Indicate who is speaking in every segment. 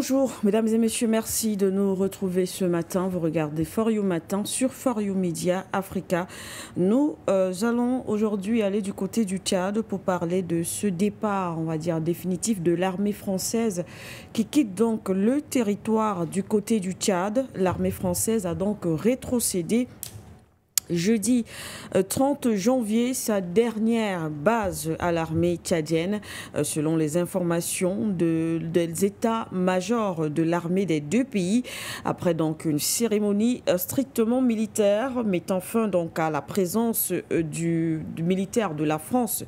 Speaker 1: Bonjour, mesdames et messieurs, merci de nous retrouver ce matin. Vous regardez For You Matin sur For You Media Africa. Nous allons aujourd'hui aller du côté du Tchad pour parler de ce départ, on va dire, définitif de l'armée française qui quitte donc le territoire du côté du Tchad. L'armée française a donc rétrocédé jeudi 30 janvier, sa dernière base à l'armée tchadienne, selon les informations des états-majors de l'armée des deux pays, après donc une cérémonie strictement militaire, mettant fin donc à la présence du militaire de la France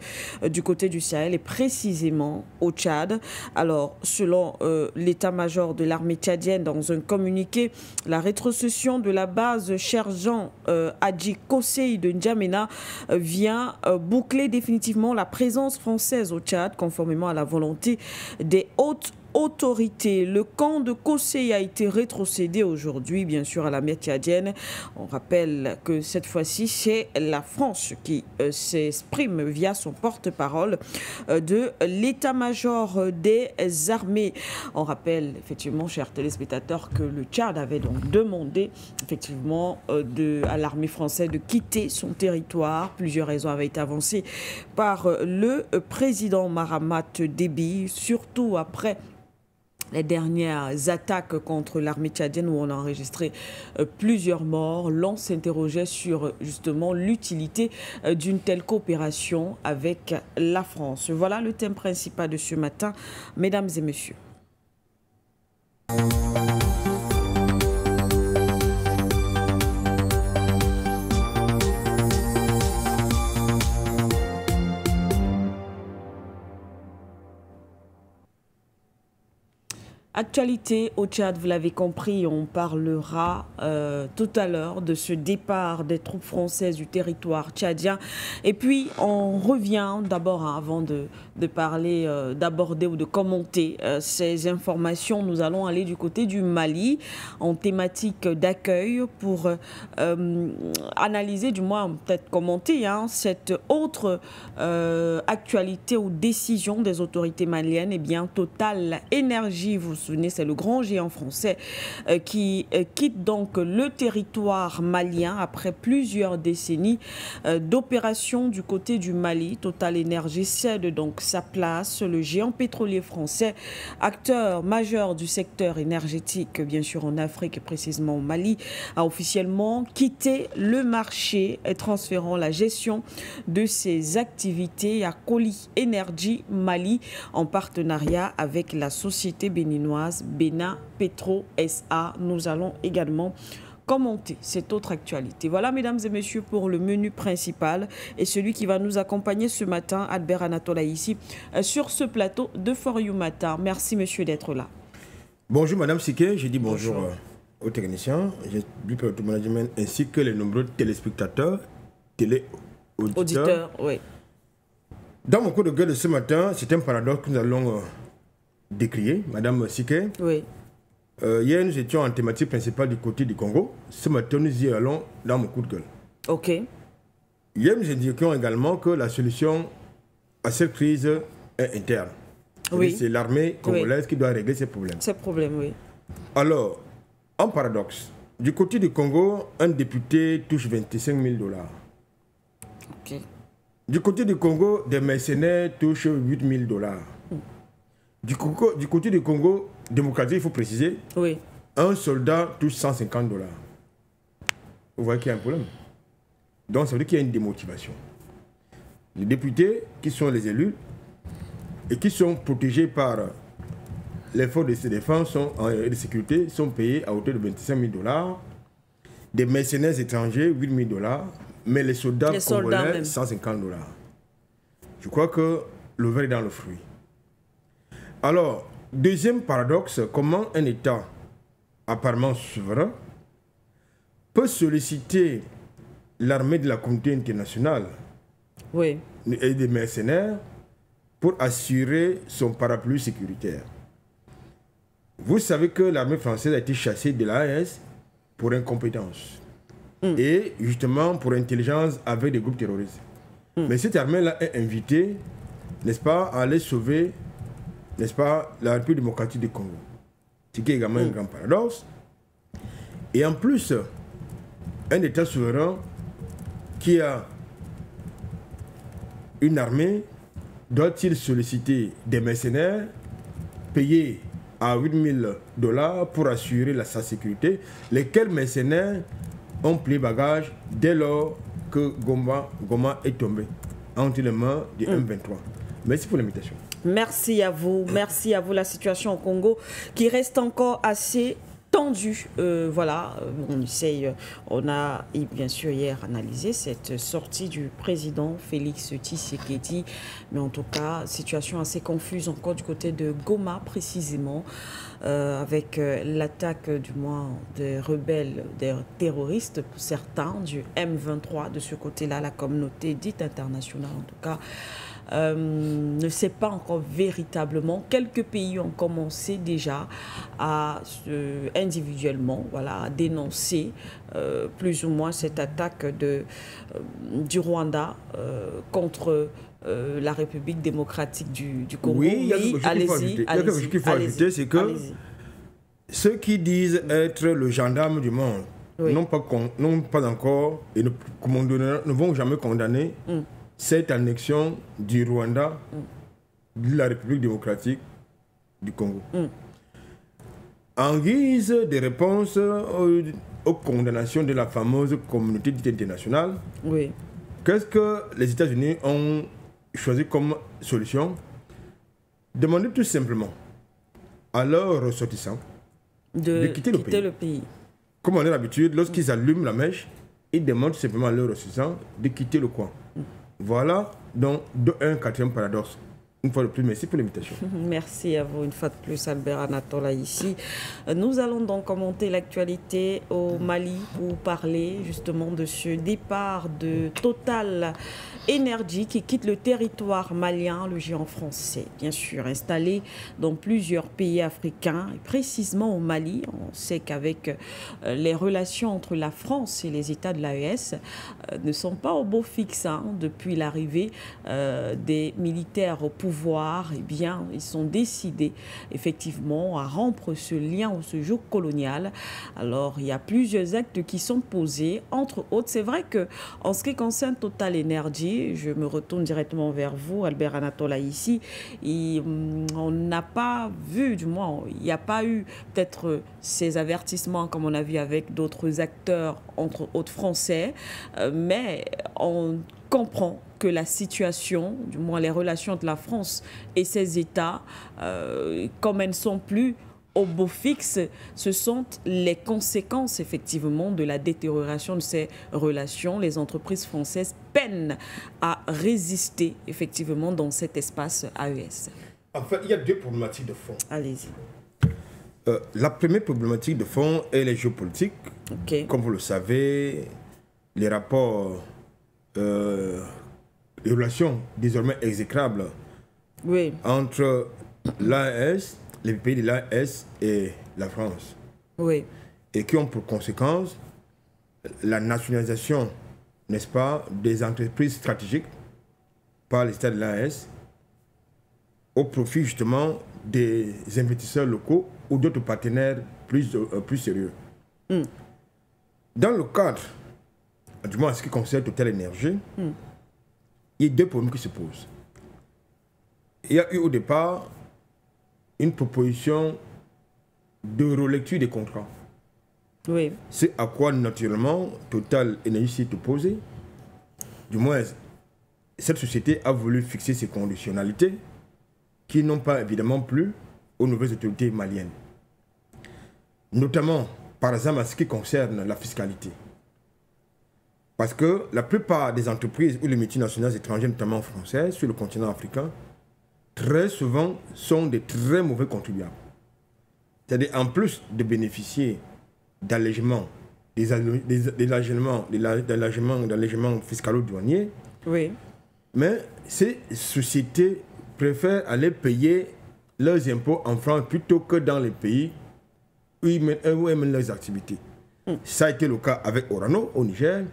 Speaker 1: du côté du Sahel et précisément au Tchad. Alors, selon l'état-major de l'armée tchadienne, dans un communiqué, la rétrocession de la base Cher-Jean Hadji Kosei de N'Djamena vient boucler définitivement la présence française au Tchad, conformément à la volonté des hautes autorités. Le camp de Kosei a été rétrocédé aujourd'hui, bien sûr, à la mer tchadienne. On rappelle que cette fois-ci, c'est la France qui s'exprime via son porte-parole de l'état-major des armées. On rappelle, effectivement, chers téléspectateurs, que le Tchad avait donc demandé, effectivement, à l'armée française de quitter son territoire. Plusieurs raisons avaient été avancées par le président Mahamat Déby, surtout après les dernières attaques contre l'armée tchadienne où on a enregistré plusieurs morts. L'on s'interrogeait sur justement l'utilité d'une telle coopération avec la France. Voilà le thème principal de ce matin, mesdames et messieurs. Actualité au Tchad, vous l'avez compris, on parlera tout à l'heure de ce départ des troupes françaises du territoire tchadien. Et puis, on revient d'abord, avant de parler, d'aborder ou de commenter ces informations. Nous allons aller du côté du Mali en thématique d'accueil pour analyser, du moins peut-être commenter, cette autre actualité ou décision des autorités maliennes. Eh bien, Total Énergie, vous vous souvenez, c'est le grand géant français qui quitte donc le territoire malien après plusieurs décennies d'opérations du côté du Mali. Total Énergie cède donc sa place. Le géant pétrolier français, acteur majeur du secteur énergétique, bien sûr en Afrique et précisément au Mali, a officiellement quitté le marché, transférant la gestion de ses activités à Coli Energy Mali en partenariat avec la société béninoise Bena Petro SA. Nous allons également commenter cette autre actualité. Voilà, mesdames et messieurs, pour le menu principal et celui qui va nous accompagner ce matin, Albert Anatola, ici, sur ce plateau de For You Matin. Merci, monsieur, d'être là.
Speaker 2: Bonjour, madame Siké. Je dis bonjour aux techniciens, du plateau management, ainsi que les nombreux téléspectateurs,
Speaker 1: auditeurs, oui.
Speaker 2: Dans mon coup de gueule de ce matin, c'est un paradoxe que nous allons décrier, madame Siké.
Speaker 1: Oui.
Speaker 2: Hier, nous étions en thématique principale du côté du Congo. Ce matin, nous y allons dans mon coup de gueule.
Speaker 1: OK.
Speaker 2: Hier, nous indiquions également que la solution à cette crise est interne.
Speaker 1: Oui.
Speaker 2: C'est l'armée congolaise qui doit régler ces problèmes.
Speaker 1: Ces problèmes, oui.
Speaker 2: Alors, en paradoxe, du côté du Congo, un député touche 25 000 $.
Speaker 1: OK.
Speaker 2: Du côté du Congo, des mercenaires touchent 8 000 $. Du côté du Congo démocratique, il faut préciser,
Speaker 1: oui,
Speaker 2: un soldat touche 150 $. Vous voyez qu'il y a un problème. Donc, ça veut dire qu'il y a une démotivation. Les députés, qui sont les élus, et qui sont protégés par les forces de défense et de sécurité, sont payés à hauteur de 25 000 $. Des mercenaires étrangers, 8 000 $. Mais les soldats congolais, même 150 $. Je crois que le verre est dans le fruit. Alors, deuxième paradoxe, comment un État apparemment souverain peut solliciter l'armée de la communauté internationale,
Speaker 1: oui,
Speaker 2: et des mercenaires pour assurer son parapluie sécuritaire. Vous savez que l'armée française a été chassée de l'AES pour incompétence et justement pour intelligence avec des groupes terroristes. Mais cette armée-là est invitée, n'est-ce pas, à aller sauver, n'est-ce pas, la République démocratique du Congo. Ce qui est également un grand paradoxe. Et en plus, un État souverain qui a une armée, doit-il solliciter des mercenaires payés à 8 000 $ pour assurer sa sécurité, lesquels mercenaires ont plié bagage dès lors que Goma est tombé entre les mains du M23. Merci pour l'invitation.
Speaker 1: Merci à vous. Merci à vous. La situation au Congo qui reste encore assez tendue. Voilà, on a bien sûr hier analysé cette sortie du président Félix Tshisekedi, mais en tout cas, situation assez confuse encore du côté de Goma précisément, avec l'attaque du moins des rebelles, des terroristes pour certains, du M23 de ce côté-là, la communauté dite internationale en tout cas, ne sait pas encore véritablement. Quelques pays ont commencé déjà à individuellement à dénoncer plus ou moins cette attaque du Rwanda contre la République démocratique du Congo.
Speaker 2: Oui, il y a quelque chose qu'il faut ajouter, c'est que ceux qui disent être le gendarme du monde n'ont pas encore et ne vont jamais condamner cette annexion du Rwanda de la République démocratique du Congo. En guise de réponse aux condamnations de la fameuse communauté dite internationale, qu'est-ce que les États-Unis ont choisi comme solution? Demander tout simplement à leurs ressortissants de quitter le pays. Comme on a l'habitude, lorsqu'ils allument la mèche, ils demandent tout simplement à leurs ressortissants de quitter le coin. Voilà donc un quatrième paradoxe. Une fois de plus, merci pour l'invitation.
Speaker 1: Merci à vous une fois de plus, Albert Anatola, ici. Nous allons donc commenter l'actualité au Mali pour parler justement de ce départ de Total Energy qui quitte le territoire malien, le géant français, bien sûr, installé dans plusieurs pays africains, et précisément au Mali. On sait qu'avec les relations entre la France et les États de l'AES ne sont pas au beau fixe depuis l'arrivée des militaires au pouvoir. Eh bien, ils sont décidés effectivement à rompre ce lien ou ce joug colonial. Alors, il y a plusieurs actes qui sont posés, entre autres. C'est vrai que en ce qui concerne Total Energy, je me retourne directement vers vous, Albert Anatola, ici. On n'a pas vu, du moins, il n'y a pas eu peut-être ces avertissements comme on a vu avec d'autres acteurs, entre autres français, mais on comprend que la situation, du moins les relations entre la France et ses États, comme elles ne sont plus au beau fixe, ce sont les conséquences effectivement de la détérioration de ces relations. Les entreprises françaises peinent à résister effectivement dans cet espace AES.
Speaker 2: En fait, il y a deux problématiques de fond.
Speaker 1: Allez-y.
Speaker 2: La première problématique de fond est les géopolitiques. Comme vous le savez, les rapports, les relations désormais exécrables entre l'AES, les pays de l'AES et la France. Et qui ont pour conséquence la nationalisation, n'est-ce pas, des entreprises stratégiques par les États de l'AES au profit justement des investisseurs locaux ou d'autres partenaires plus sérieux. Dans le cadre, du moins en ce qui concerne Total Energy, il y a deux problèmes qui se posent. Il y a eu au départ une proposition de relecture des contrats. C'est à quoi naturellement Total Energy s'est opposé. Du moins, cette société a voulu fixer ses conditionnalités qui n'ont pas évidemment plu aux nouvelles autorités maliennes. Notamment, par exemple, en ce qui concerne la fiscalité. Parce que la plupart des entreprises ou les multinationales étrangères, notamment françaises, sur le continent africain, très souvent sont des très mauvais contribuables. C'est-à-dire, en plus de bénéficier d'allègements, d'allègements fiscalo-douaniers, mais ces sociétés préfèrent aller payer leurs impôts en France plutôt que dans les pays où ils mènent leurs activités. Ça a été le cas avec Orano au Niger.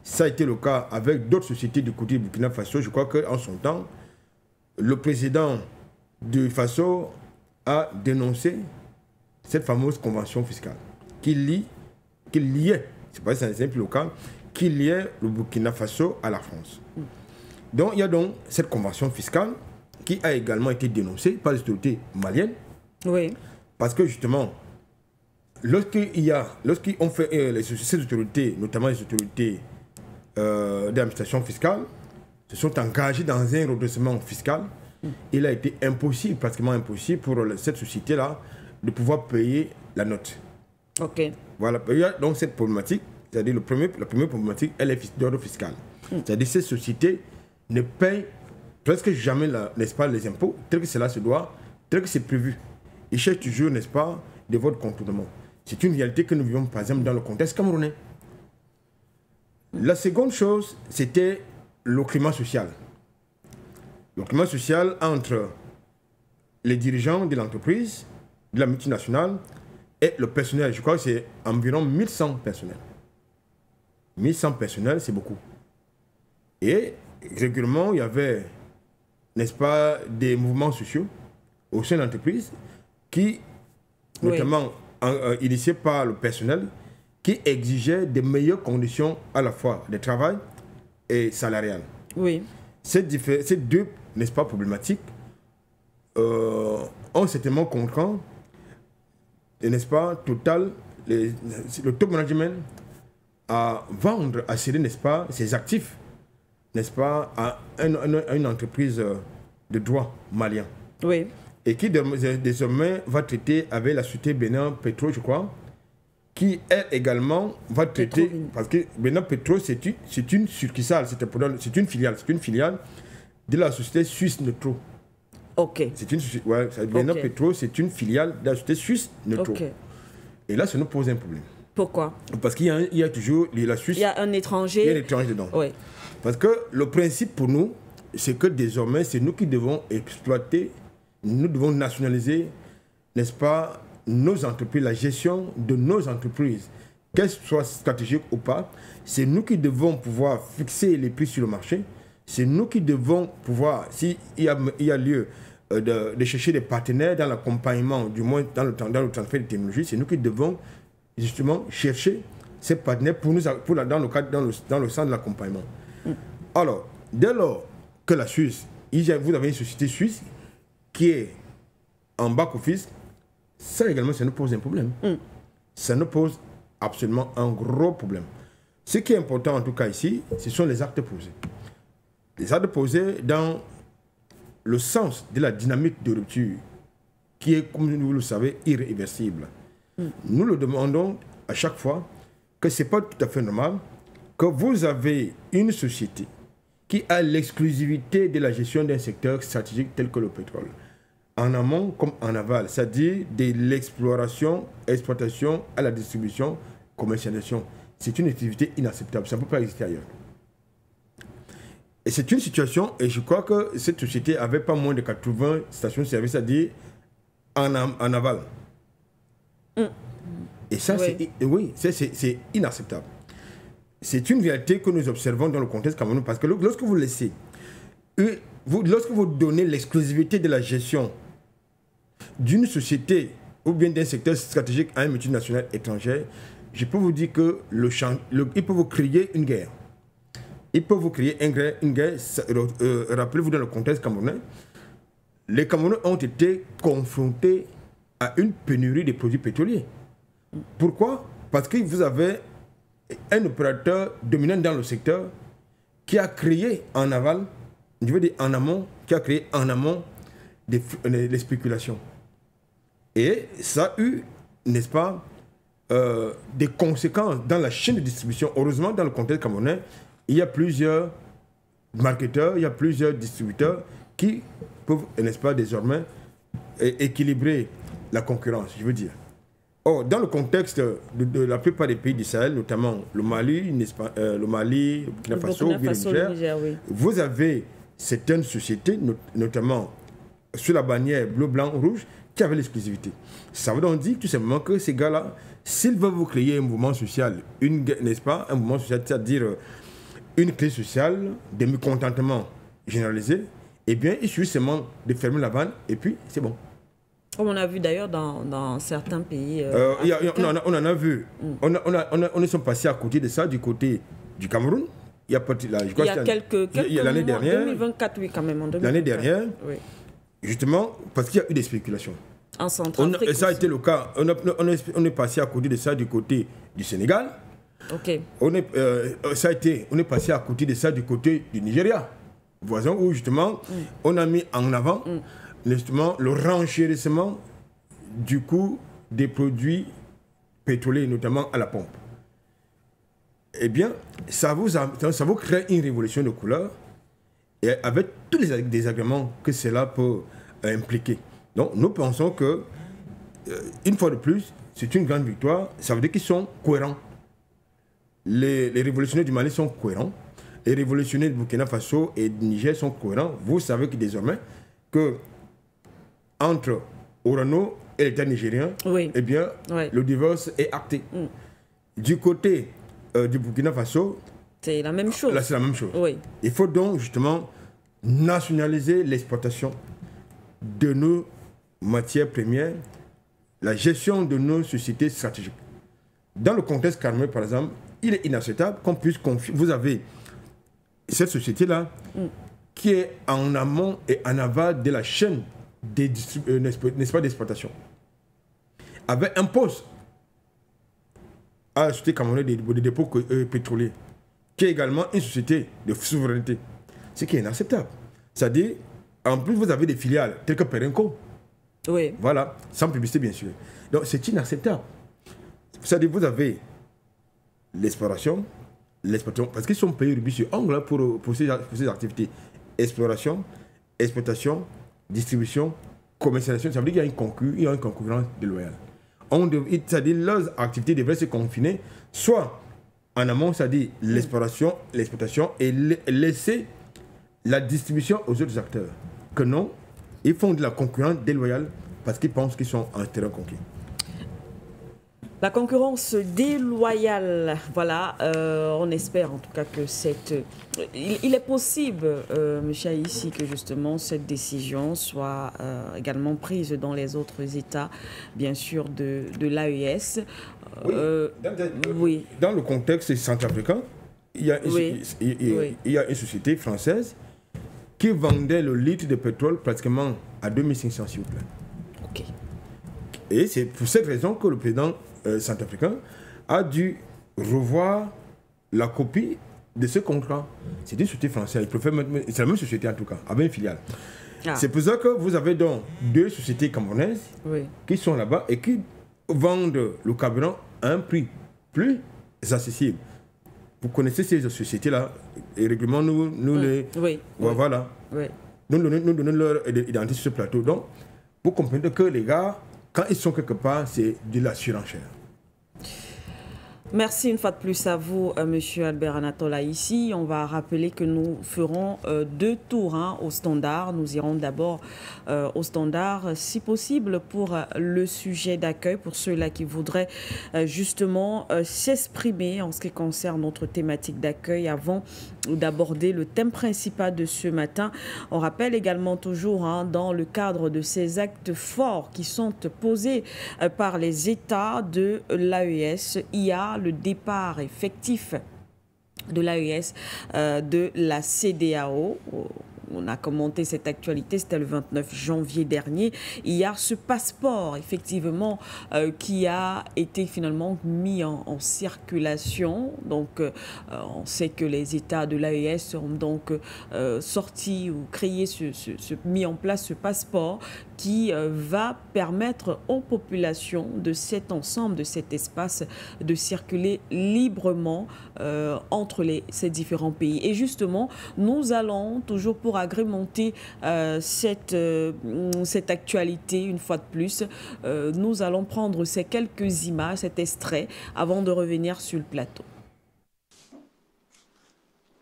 Speaker 2: Ça a été le cas avec d'autres sociétés du côté du Burkina Faso. Je crois qu'en son temps, le président du Faso a dénoncé cette fameuse convention fiscale qui liait, c'est pas un exemple local, qui liait le Burkina Faso à la France. Donc il y a donc cette convention fiscale qui a également été dénoncée par les autorités maliennes.
Speaker 1: Oui.
Speaker 2: Parce que justement, lorsqu'on fait ces autorités, notamment les autorités d'administration fiscale, se sont engagées dans un redressement fiscal, il a été impossible, pratiquement impossible pour cette société-là de pouvoir payer la note.
Speaker 1: Ok.
Speaker 2: Voilà, il y a donc cette problématique, c'est-à-dire la première problématique, elle est d'ordre fiscal. C'est-à-dire que ces sociétés ne payent presque jamais, n'est-ce pas, les impôts, tel que cela se doit, tel que c'est prévu. Ils cherchent toujours, n'est-ce pas, des voies de contournement. C'est une réalité que nous vivons, par exemple, dans le contexte camerounais. La seconde chose, c'était le climat social. Le climat social entre les dirigeants de l'entreprise, de la multinationale, et le personnel. Je crois que c'est environ 1100 personnels. 1100 personnels, c'est beaucoup. Et régulièrement, il y avait, n'est-ce pas, des mouvements sociaux au sein de l'entreprise qui, notamment initiés par le personnel, qui exigeaient de meilleures conditions à la fois de travail et salariales.
Speaker 1: Oui.
Speaker 2: Ces deux, n'est-ce pas, problématiques ont certainement contraint, n'est-ce pas, total, le top management à vendre, à céder, n'est-ce pas, ses actifs, n'est-ce pas, à une entreprise de droit malien.
Speaker 1: Oui.
Speaker 2: Et qui désormais va traiter avec la société Bénin Petro, je crois, qui elle également va traiter, parce que Bénin Petro c'est une succursale, c'est une filiale de la société suisse Neutro.
Speaker 1: Ok.
Speaker 2: Bénin Petro c'est une filiale de la société suisse Neutro. Okay. Et là, ça nous pose un problème.
Speaker 1: Pourquoi?
Speaker 2: Parce qu'il y a toujours la Suisse.
Speaker 1: Il y a un étranger.
Speaker 2: Il y a un étranger dedans.
Speaker 1: Oui.
Speaker 2: Parce que le principe pour nous, c'est que désormais, c'est nous qui devons exploiter, nous devons nationaliser, n'est-ce pas, nos entreprises, la gestion de nos entreprises, qu'elles soient stratégiques ou pas. C'est nous qui devons pouvoir fixer les prix sur le marché. C'est nous qui devons pouvoir, s'il y a lieu de chercher des partenaires dans l'accompagnement, du moins dans le transfert de technologie, c'est nous qui devons justement chercher ces partenaires dans le sens de l'accompagnement. Alors, dès lors que la Suisse, vous avez une société suisse qui est en back-office, ça également, ça nous pose un problème. Ça nous pose absolument un gros problème. Ce qui est important en tout cas ici, ce sont les actes posés. Les actes posés dans le sens de la dynamique de rupture qui est, comme vous le savez, irréversible. Nous le demandons à chaque fois que ce n'est pas tout à fait normal que vous avez une société qui a l'exclusivité de la gestion d'un secteur stratégique tel que le pétrole, en amont comme en aval, c'est-à-dire de l'exploration, exploitation à la distribution, commercialisation. C'est une activité inacceptable, ça ne peut pas exister ailleurs. Et c'est une situation, et je crois que cette société avait pas moins de 80 stations de service, c'est-à-dire en aval. Et ça, c'est inacceptable. C'est une réalité que nous observons dans le contexte camerounais, parce que lorsque vous laissez, lorsque vous donnez l'exclusivité de la gestion d'une société ou bien d'un secteur stratégique à une multinationale étrangère, je peux vous dire que il peut vous créer une guerre. Il peut vous créer une guerre. Rappelez-vous, dans le contexte camerounais, les Camerounais ont été confrontés à une pénurie de produits pétroliers. Pourquoi? Parce que vous avez un opérateur dominant dans le secteur qui a créé en aval, je veux dire en amont, qui a créé en amont des spéculations. Et ça a eu, n'est-ce pas, des conséquences dans la chaîne de distribution. Heureusement, dans le contexte camerounais, il y a plusieurs marketeurs, il y a plusieurs distributeurs qui peuvent, n'est-ce pas, désormais équilibrer la concurrence, je veux dire. Or, dans le contexte de la plupart des pays du Sahel, notamment le Mali, le Burkina Faso, le Niger, oui. Vous avez certaines sociétés, notamment sur la bannière bleu, blanc, rouge, qui avaient l'exclusivité. Ça veut donc dire tout simplement que ces gars-là, s'ils veulent vous créer un mouvement social, n'est-ce pas, un mouvement social, c'est-à-dire une crise sociale, des mécontentements généralisés, eh bien, il suffit seulement de fermer la vanne et puis c'est bon.
Speaker 1: Comme on a vu d'ailleurs dans certains pays.
Speaker 2: On en a vu. On est passés à côté de ça, du côté du Cameroun. Il y a
Speaker 1: quelques
Speaker 2: l'année dernière.
Speaker 1: 2024, oui, quand même.
Speaker 2: L'année dernière,
Speaker 1: oui.
Speaker 2: Justement, parce qu'il y a eu des spéculations.
Speaker 1: En Centrafrique.
Speaker 2: Ça a été le cas. On est passé à côté de ça du côté du Sénégal.
Speaker 1: Ok.
Speaker 2: On est passé à côté de ça du côté du Nigeria, voisin, où justement on a mis en avant justement le renchérissement du coût des produits pétroliers, notamment à la pompe. Eh bien, ça vous crée une révolution de couleur, et avec tous les désagréments que cela peut impliquer. Donc, nous pensons que, une fois de plus, c'est une grande victoire. Ça veut dire qu'ils sont cohérents. Les révolutionnaires du Mali sont cohérents. Les révolutionnaires du Burkina Faso et du Niger sont cohérents. Vous savez que désormais, que entre Orano et l'État nigérien, eh bien, le divorce est acté. Du côté du Burkina Faso,
Speaker 1: c'est la même chose.
Speaker 2: Là, c'est la même chose.
Speaker 1: Oui.
Speaker 2: Il faut donc justement nationaliser l'exploitation de nos matières premières, la gestion de nos sociétés stratégiques. Dans le contexte Carmel, par exemple, il est inacceptable qu'on puisse confier. Vous avez cette société-là qui est en amont et en aval de la chaîne n'est-ce pas, d'exploitation. Avec un poste à la société camerounaise des dépôts pétroliers, qui est également une société de souveraineté. Ce qui est inacceptable. C'est-à-dire, en plus, vous avez des filiales telles que Perenco.
Speaker 1: Oui.
Speaker 2: Voilà, sans publicité, bien sûr. Donc, c'est inacceptable. C'est-à-dire, vous avez l'exploration, parce qu'ils sont payés rubis sur ongle pour ces activités. Exploration, exploitation, distribution, commercialisation. Ça veut dire qu'il y a une concurrence déloyale. C'est-à-dire, leurs activités devraient se confiner soit en amont, c'est-à-dire l'exploration, l'exploitation, et laisser la distribution aux autres acteurs. Que non, ils font de la concurrence déloyale parce qu'ils pensent qu'ils sont en terrain conquis.
Speaker 1: La concurrence déloyale, voilà, on espère en tout cas que il est possible, M. Aïssi, que justement cette décision soit également prise dans les autres États, bien sûr, de l'AES.
Speaker 2: Oui. Dans le contexte centrafricain, il y a une société française qui vendait le litre de pétrole pratiquement à 2500, s'il vous plaît.
Speaker 1: Ok.
Speaker 2: Et c'est pour cette raison que le président centrafricain a dû revoir la copie de ce contrat. C'est une société française. C'est la même société en tout cas, avec une filiale. C'est pour ça que vous avez donc deux sociétés camerounaises qui sont là-bas et qui vendent le carburant à un prix plus accessible. Vous connaissez ces sociétés-là, et régulièrement nous les... Voilà. Nous donnons leur identité sur ce plateau. Donc, vous comprenez que les gars, quand ils sont quelque part, c'est de la surenchère.
Speaker 1: Merci une fois de plus à vous, Monsieur Albert Anatola. Ici, on va rappeler que nous ferons 2 tours au standard. Nous irons d'abord au standard, si possible, pour le sujet d'accueil, pour ceux-là qui voudraient justement s'exprimer en ce qui concerne notre thématique d'accueil avant d'aborder le thème principal de ce matin. On rappelle également toujours dans le cadre de ces actes forts qui sont posés par les États de l'AES, il y a le départ effectif de l'AES de la CEDEAO. On a commenté cette actualité, c'était le 29 janvier dernier. Il y a ce passeport, effectivement, qui a été finalement mis en circulation. Donc, on sait que les États de l'AES ont donc sorti ou créé, mis en place ce passeport qui va permettre aux populations de cet ensemble, de cet espace, de circuler librement entre ces différents pays. Et justement, nous allons toujours pour agrémenter cette actualité, une fois de plus, nous allons prendre ces quelques images, cet extrait, avant de revenir sur le plateau.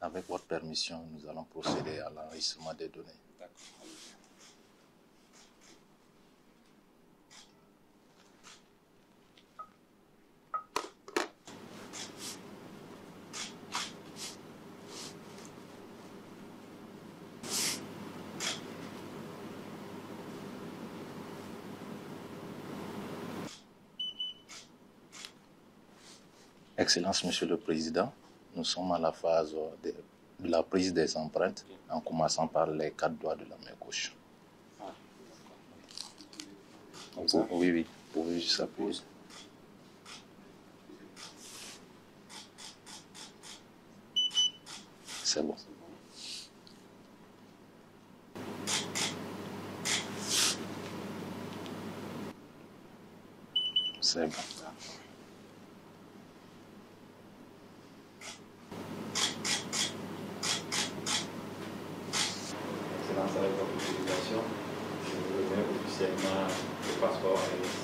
Speaker 3: Avec votre permission, nous allons procéder à l'enregistrement des données. Excellence, Monsieur le Président, nous sommes à la phase de la prise des empreintes, en commençant par les 4 doigts de la main gauche. Oui, oui, vous pouvez juste appuyer. C'est bon. C'est bon.
Speaker 4: Excellence, avec votre utilisation, je vous remets officiellement le passeport AES.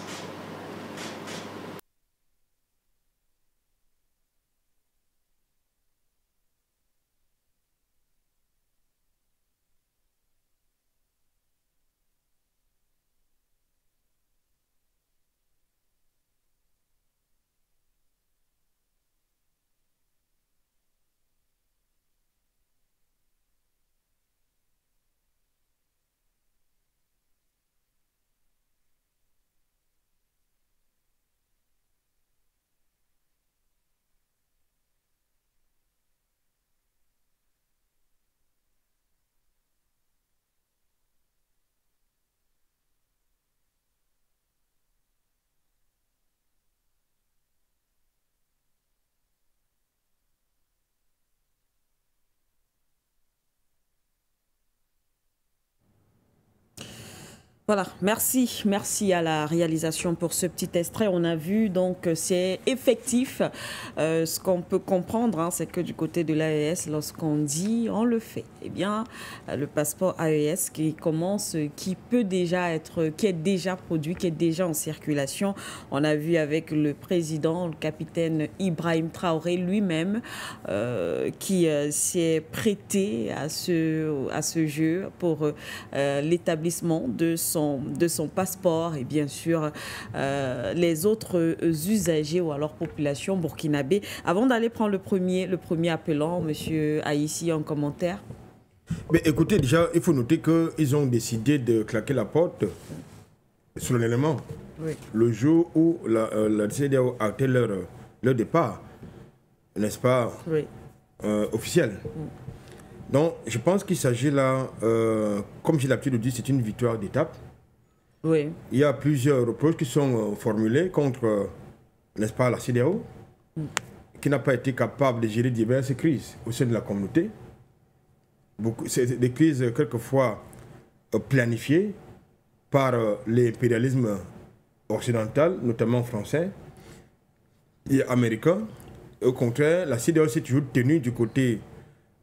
Speaker 1: Voilà, merci à la réalisation pour ce petit extrait. On a vu donc c'est effectif. Ce qu'on peut comprendre, hein, c'est que du côté de l'AES, lorsqu'on dit, on le fait. Eh bien, le passeport AES qui peut déjà être, qui est déjà produit, qui est déjà en circulation. On a vu avec le président, le capitaine Ibrahim Traoré lui-même, qui s'est prêté à ce jeu pour l'établissement de son passeport et bien sûr les autres usagers ou alors population burkinabé. Avant d'aller prendre le premier appelant, monsieur Aïssi, en commentaire.
Speaker 2: Mais écoutez, déjà, il faut noter qu'ils ont décidé de claquer la porte solennellement. Oui. Le jour où la CEDEAO a acté leur départ, n'est-ce pas, oui. Officiel. Donc, je pense qu'il s'agit là, comme j'ai l'habitude de dire, c'est une victoire d'étape. Oui. Il y a plusieurs reproches qui sont formulés contre, n'est-ce pas, la CEDEAO, qui n'a pas été capable de gérer diverses crises au sein de la communauté. C'est des crises quelquefois planifiées par l'impérialisme occidental, notamment français et américain. Au contraire, la CEDEAO s'est toujours tenue du côté,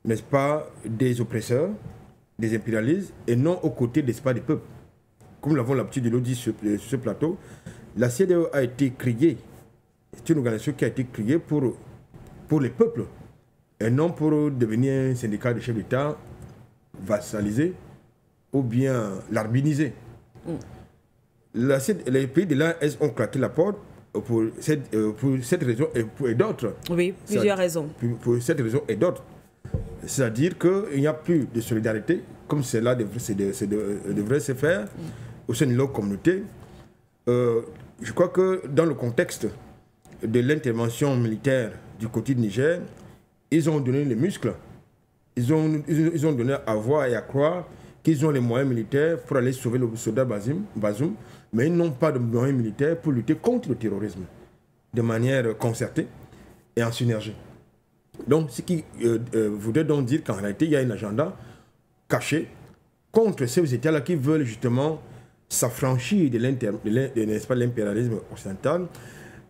Speaker 2: n'est-ce pas, des oppresseurs, des impérialistes, et non aux côtés, n'est-ce pas, des peuples. Comme nous l'avons l'habitude de le dire sur ce plateau, la CEDEAO a été créée, c'est une organisation qui a été créée pour les peuples, et non pour devenir un syndicat de chefs d'État vassalisé ou bien larbiniser. Les pays de l'AES ont claqué la porte pour cette raison et d'autres.
Speaker 1: Oui, plusieurs raisons.
Speaker 2: Pour cette raison et d'autres. C'est-à-dire qu'il n'y a plus de solidarité, comme cela devrait se faire au sein de leur communauté. Je crois que dans le contexte de l'intervention militaire du côté du Niger, ils ont donné les muscles. Ils ont donné à voir et à croire qu'ils ont les moyens militaires pour aller sauver le soldat Bazoum, mais ils n'ont pas de moyens militaires pour lutter contre le terrorisme de manière concertée et en synergie. Donc, ce qui voudrait donc dire qu'en réalité, il y a un agenda caché contre ces États-là qui veulent justement s'affranchir de l'impérialisme occidental.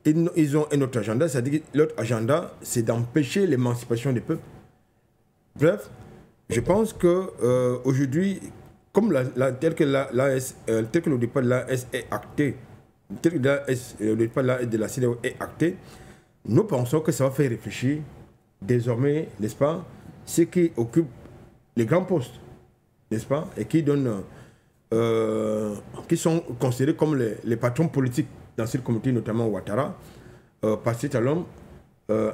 Speaker 2: Ils ont un autre agenda, c'est-à-dire que l'autre agenda, c'est d'empêcher l'émancipation des peuples. Bref, je pense qu'aujourd'hui, comme tel que le départ de l'AES est acté, tel que le départ de la CEDEAO est acté, nous pensons que ça va faire réfléchir désormais, n'est-ce pas, ceux qui occupent les grands postes, n'est-ce pas, et qui donnent, qui sont considérés comme les patrons politiques dans cette communauté, notamment Ouattara, Patrice Talon,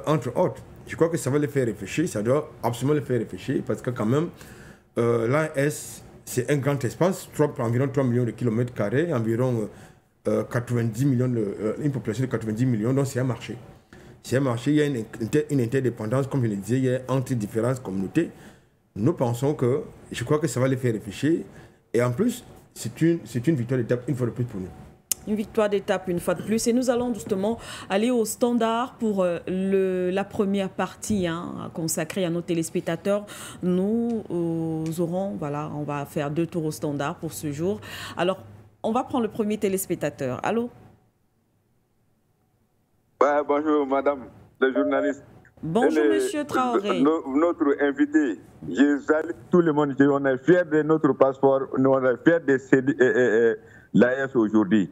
Speaker 2: entre autres. Je crois que ça va les faire réfléchir, ça doit absolument les faire réfléchir, parce que quand même, l'AES, c'est un grand espace, environ 3 millions de kilomètres carrés, environ 90 millions une population de 90 millions, donc c'est un marché. C'est un marché, il y a une interdépendance, comme je le disais, il y a entre différentes communautés. Nous pensons que, je crois que ça va les faire réfléchir. Et en plus, c'est une victoire d'étape une fois de plus pour nous.
Speaker 1: Une victoire d'étape une fois de plus. Et nous allons justement aller au standard pour la première partie consacrée à nos téléspectateurs. Nous aurons, voilà, on va faire 2 tours au standard pour ce jour. Alors, on va prendre le premier téléspectateur. Allô?
Speaker 5: Ouais, bonjour madame, le journaliste.
Speaker 1: Bonjour monsieur Traoré.
Speaker 5: Notre invité, je salue tout le monde. On est fiers de notre passeport, on est fiers de l'AS aujourd'hui.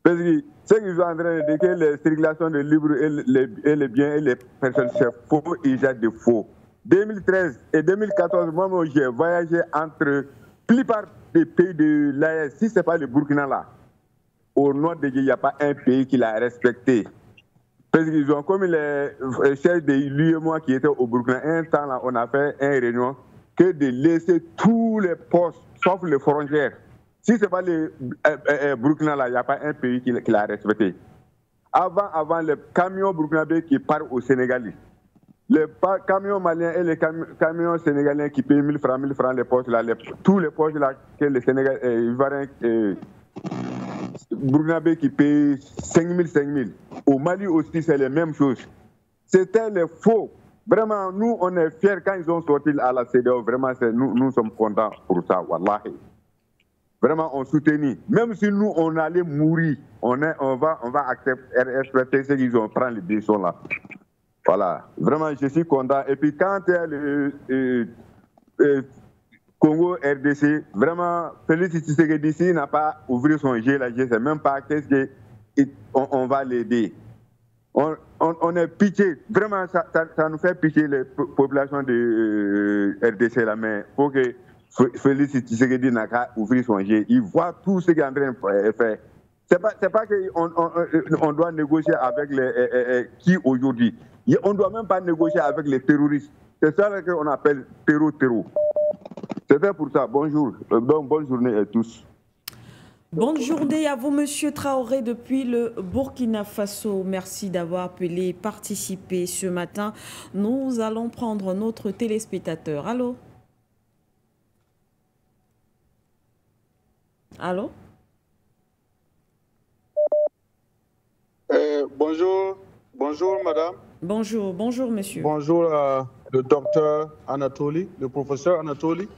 Speaker 5: Parce que ce qu'ils sont en train de dire, que les circulations de livres et les biens et les personnes, c'est faux, ils jettent de faux. 2013 et 2014, moi, j'ai voyagé entre la plupart des pays de l'AS. Si ce n'est pas le Burkina là, au nord de Dieu, il n'y a pas un pays qui l'a respecté. Parce qu'ils ont, comme les chefs de l'UEMOA qui étaient au Burkina, un temps là, on a fait une réunion que de laisser tous les postes, sauf les frontières. Si ce n'est pas le Burkina là, il n'y a pas un pays qui l'a respecté. Avant, les camions burkinabés qui partent au Sénégal, les camions maliens et les camions sénégalais qui payent 1000 francs les postes là, tous les postes là que les Sénégalais, burkinabés qui payent 5000. Au Mali aussi, c'est les mêmes choses. C'était les faux. Vraiment, nous, on est fiers quand ils ont sorti à la CEDEAO. Vraiment, nous sommes contents pour ça, wallahi. Vraiment, on soutenait. Même si nous, on allait mourir, on va accepter, respecter ce qu'ils ont pris les décisions là. Voilà. Vraiment, je suis content. Et puis, quand il y a le Congo, RDC, vraiment, Félix Tshisekedi d'ici n'a pas ouvert son jeu là. Je ne sais même pas qu'est-ce qu'on va l'aider. On est pitié. Vraiment, ça nous fait pitié les populations de RDC là. Mais il faut que Félix Tshisekedi n'a qu'à ouvrir son jeu. Il voit tout ce qu'il est en train de faire. C'est pas qu'on doit négocier avec qui aujourd'hui. On ne doit même pas négocier avec les terroristes. C'est ça qu'on appelle terreau. C'était pour ça. Bonjour. Donc, bonne journée à tous.
Speaker 1: Bonne journée à vous, monsieur Traoré, depuis le Burkina Faso. Merci d'avoir appelé, participé ce matin. Nous allons prendre notre téléspectateur. Allô? Allô?
Speaker 6: Bonjour madame.
Speaker 1: Bonjour monsieur.
Speaker 6: Bonjour le docteur Anatoly, le professeur Anatoly.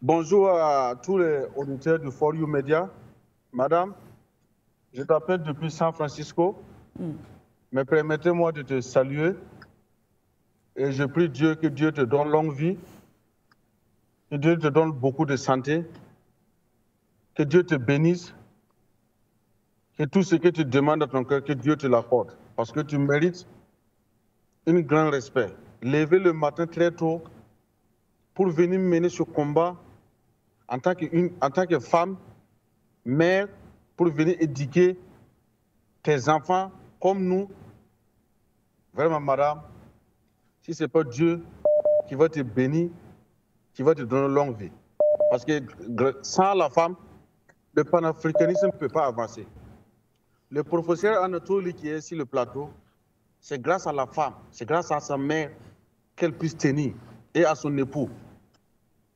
Speaker 6: Bonjour à tous les auditeurs de For You Media. Madame, je t'appelle depuis San Francisco. Mais permettez-moi de te saluer. Et je prie Dieu que Dieu te donne longue vie. Que Dieu te donne beaucoup de santé. Que Dieu te bénisse. Que tout ce que tu demandes à ton cœur, que Dieu te l'accorde. Parce que tu mérites un grand respect. Lever le matin très tôt pour venir mener ce combat en tant que femme, mère, pour venir éduquer tes enfants comme nous. Vraiment, madame, si ce n'est pas Dieu qui va te bénir, qui va te donner longue vie. Parce que sans la femme, le panafricanisme ne peut pas avancer. Le professeur Anatoly qui est sur le plateau, c'est grâce à la femme, c'est grâce à sa mère qu'elle puisse tenir et à son époux.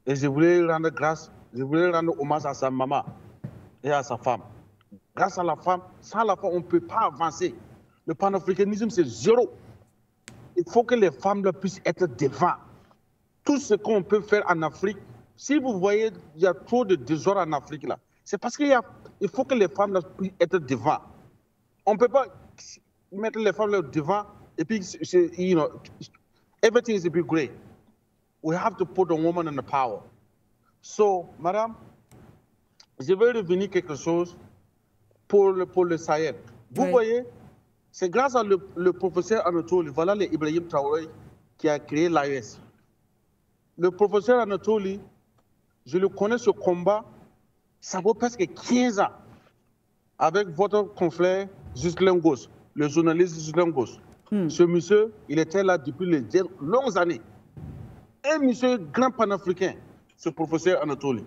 Speaker 6: Et je voulais rendre hommage à sa maman et à sa femme. Grâce à la femme, sans la femme, on ne peut pas avancer. Le panafricanisme, c'est zéro. Il faut que les femmes là, puissent être devant. Tout ce qu'on peut faire en Afrique, si vous voyez, il y a trop de désordre en Afrique là, c'est parce qu'il faut que les femmes là, puissent être devant. On ne peut pas mettre les femmes là devant et puis, everything is to be great. We have to put the woman in the power. So, madame, je vais revenir quelque chose pour le Sahel. Vous voyez, c'est grâce à le professeur Anatoly, voilà le Ibrahim Traoré qui a créé l'AES. Le professeur Anatoly, je le connais ce combat, ça vaut presque 15 ans avec votre confrère Ghislain Gos, le journaliste Ghislain Gos. Ce monsieur, il était là depuis les longues années. Un monsieur grand panafricain, ce professeur Anatoly.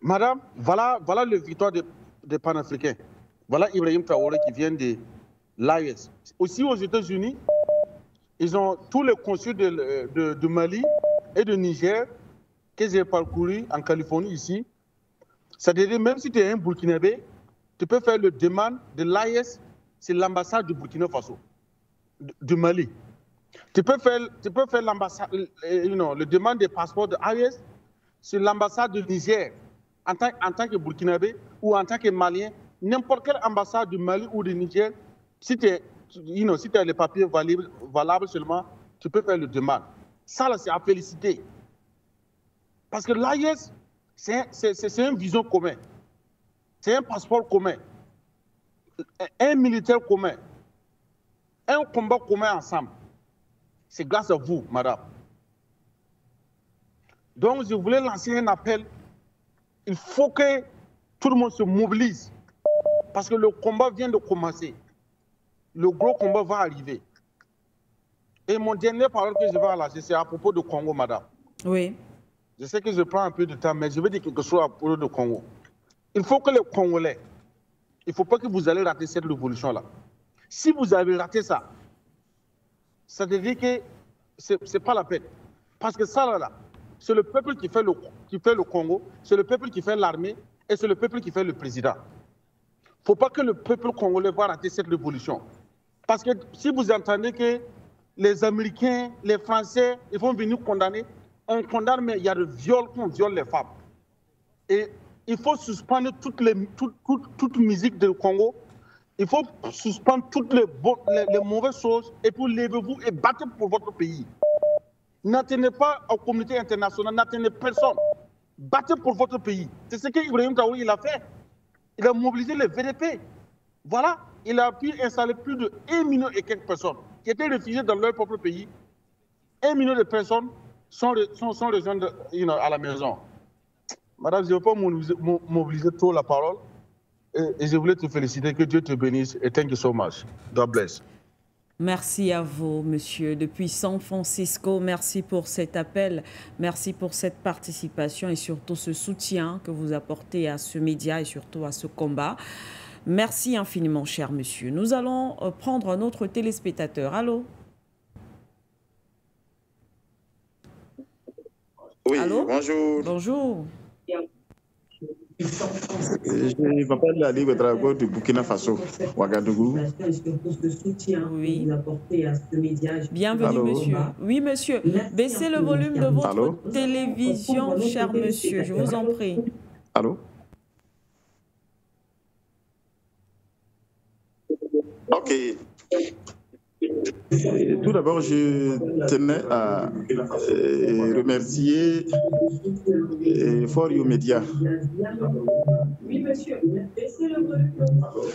Speaker 6: Madame, voilà le victoire des panafricains. Voilà Ibrahim Traoré qui vient de l'AES. Aussi aux États-Unis, ils ont tous les consuls de Mali et de Niger que j'ai parcouru en Californie ici. C'est-à-dire, même si tu es un Burkinabé, tu peux faire le demande de l'AES, c'est l'ambassade du Burkina Faso, du Mali. Tu peux faire l'ambassade, le demande des passeports de l'AES, c'est l'ambassade du Niger, en tant que Burkinabé ou en tant que Malien. N'importe quelle ambassade du Mali ou du Niger, si tu as les papiers valables seulement, tu peux faire le demande. Ça, là, c'est à féliciter. Parce que l'AES, c'est une vision commune. C'est un passeport commun. Un militaire commun. Un combat commun ensemble. C'est grâce à vous, madame. Donc, je voulais lancer un appel. Il faut que tout le monde se mobilise. Parce que le combat vient de commencer. Le gros combat va arriver. Et mon dernier parole que je vais lâcher, c'est à propos du Congo, madame.
Speaker 1: Oui.
Speaker 6: Je sais que je prends un peu de temps, mais je vais dire quelque chose à propos du Congo. Il faut que les Congolais, il ne faut pas que vous allez rater cette révolution-là. Si vous avez raté ça, ça veut dire que ce n'est pas la peine. Parce que ça, là, c'est le peuple qui fait le Congo, c'est le peuple qui fait l'armée et c'est le peuple qui fait le président. Il ne faut pas que le peuple congolais va rater cette révolution. Parce que si vous entendez que les Américains, les Français, ils vont venir condamner, on condamne, mais il y a le viol, on viole les femmes. Et il faut suspendre toute musique du Congo. Il faut suspendre toutes les mauvaises choses et puis levez-vous et battez pour votre pays. N'attendez pas aux communautés internationales, n'attendez personne. Battez pour votre pays. C'est ce qu'Ibrahim Traoré il a fait. Il a mobilisé les VDP. Voilà, il a pu installer plus de 1 million et quelques personnes qui étaient réfugiées dans leur propre pays. 1 million de personnes sont rejointes à la maison. Madame, je ne veux pas mobiliser trop la parole. Et je voulais te féliciter, que Dieu te bénisse et thank you so much. God bless.
Speaker 1: Merci à vous, monsieur. Depuis San Francisco, merci pour cet appel, merci pour cette participation et surtout ce soutien que vous apportez à ce média et surtout à ce combat. Merci infiniment, cher monsieur. Nous allons prendre un autre téléspectateur. Allô?
Speaker 7: Oui,
Speaker 1: allô?
Speaker 7: Bonjour.
Speaker 1: Bonjour.
Speaker 7: Je m'appelle Ali Ouedraogo du Burkina Faso, Ouagadougou.
Speaker 1: Oui. Bienvenue, allô? Monsieur. Oui, monsieur. Baissez le volume de votre allô? Télévision, cher monsieur. Je vous en prie.
Speaker 7: Allô? Ok. Tout d'abord, je tenais à remercier For You Media.
Speaker 8: Oui, monsieur. Baissez le volume de votre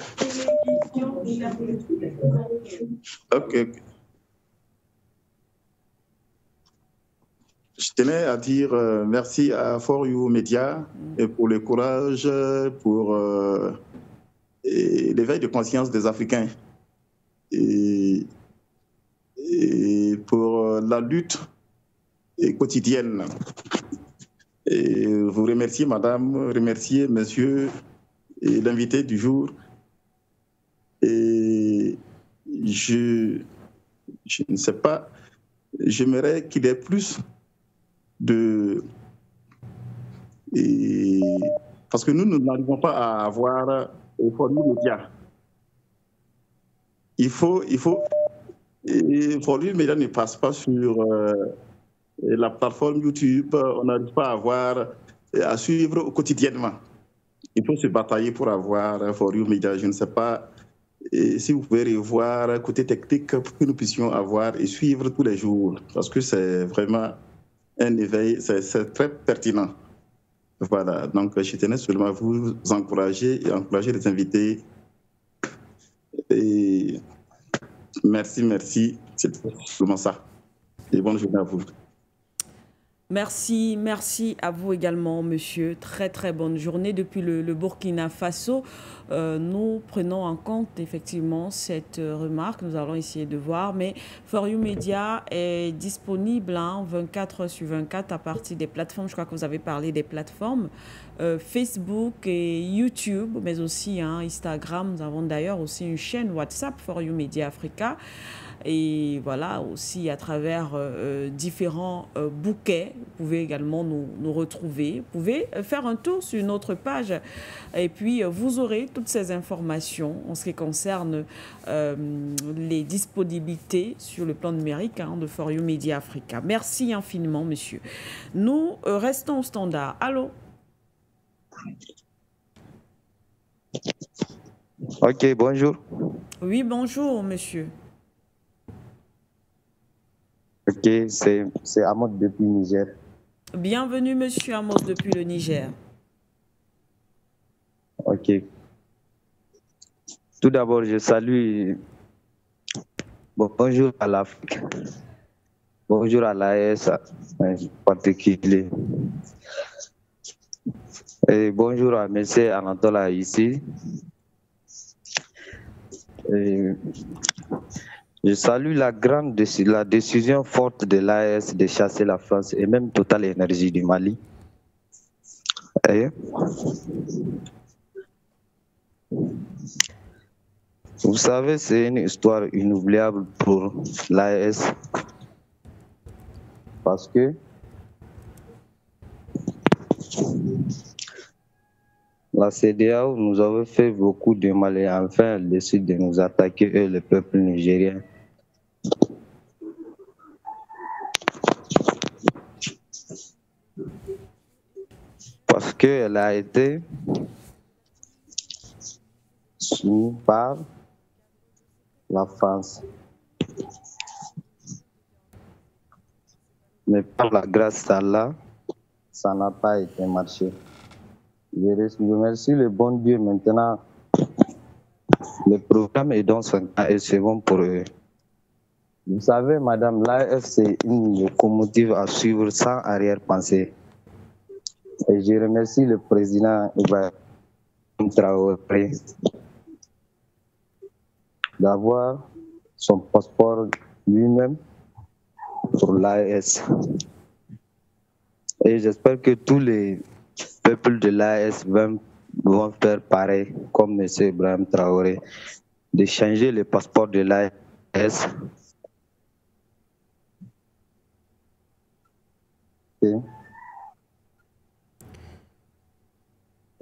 Speaker 8: télévision.
Speaker 7: Ok. Je tenais à dire merci à For You Media et pour le courage, pour l'éveil de conscience des Africains. Et pour la lutte quotidienne. Et vous remerciez madame, remerciez monsieur et l'invité du jour. Et je ne sais pas, j'aimerais qu'il y ait plus de... parce que nous n'arrivons pas à avoir au forum média. Il faut et For You Media ne passe pas sur la plateforme YouTube, on n'arrive pas à suivre quotidiennement. Il faut se batailler pour avoir For You Media. Je ne sais pas si vous pouvez revoir côté technique pour que nous puissions avoir et suivre tous les jours, parce que c'est vraiment un éveil, c'est très pertinent. Voilà, donc je tenais seulement à vous encourager et encourager les invités. Et merci, c'est seulement ça. Et bonne journée à vous.
Speaker 1: Merci, merci à vous également, monsieur. Très, très bonne journée. Depuis le Burkina Faso, nous prenons en compte effectivement cette remarque. Nous allons essayer de voir. Mais For You Media est disponible 24 heures sur 24 à partir des plateformes. Je crois que vous avez parlé des plateformes Facebook et YouTube, mais aussi Instagram. Nous avons d'ailleurs aussi une chaîne WhatsApp For You Media Africa. Et voilà, aussi à travers différents bouquets, vous pouvez également nous retrouver. Vous pouvez faire un tour sur notre page et puis vous aurez toutes ces informations en ce qui concerne les disponibilités sur le plan numérique de For You Media Africa. Merci infiniment, monsieur. Nous restons au standard. Allô?
Speaker 9: Ok, bonjour.
Speaker 1: Oui, bonjour, monsieur.
Speaker 9: Ok, c'est Amos depuis Niger.
Speaker 1: Bienvenue, monsieur Amos, depuis le Niger.
Speaker 9: Ok. Tout d'abord, je salue. Bonjour à l'Afrique. Bonjour à l'AES en particulier. Et bonjour à M. Anatola ici. Et je salue la décision forte de l'AES de chasser la France et même Total Énergie du Mali. Et vous savez, c'est une histoire inoubliable pour l'AES parce que la CEDEAO nous avait fait beaucoup de mal et enfin elle décide de nous attaquer, eux, le peuple nigérien. Parce qu'elle a été soumise par la France. Mais par la grâce d'Allah, ça n'a pas été marché. Je remercie le bon Dieu maintenant. Le programme est dans son temps et c'est bon pour eux. Vous savez, madame, l'AES, c'est une locomotive à suivre sans arrière-pensée. Et je remercie le président Ibrahim Traoré d'avoir son passeport lui-même pour l'AES. Et j'espère que tous les peuples de l'AES vont faire pareil comme M. Ibrahim Traoré, de changer le passeport de l'AES.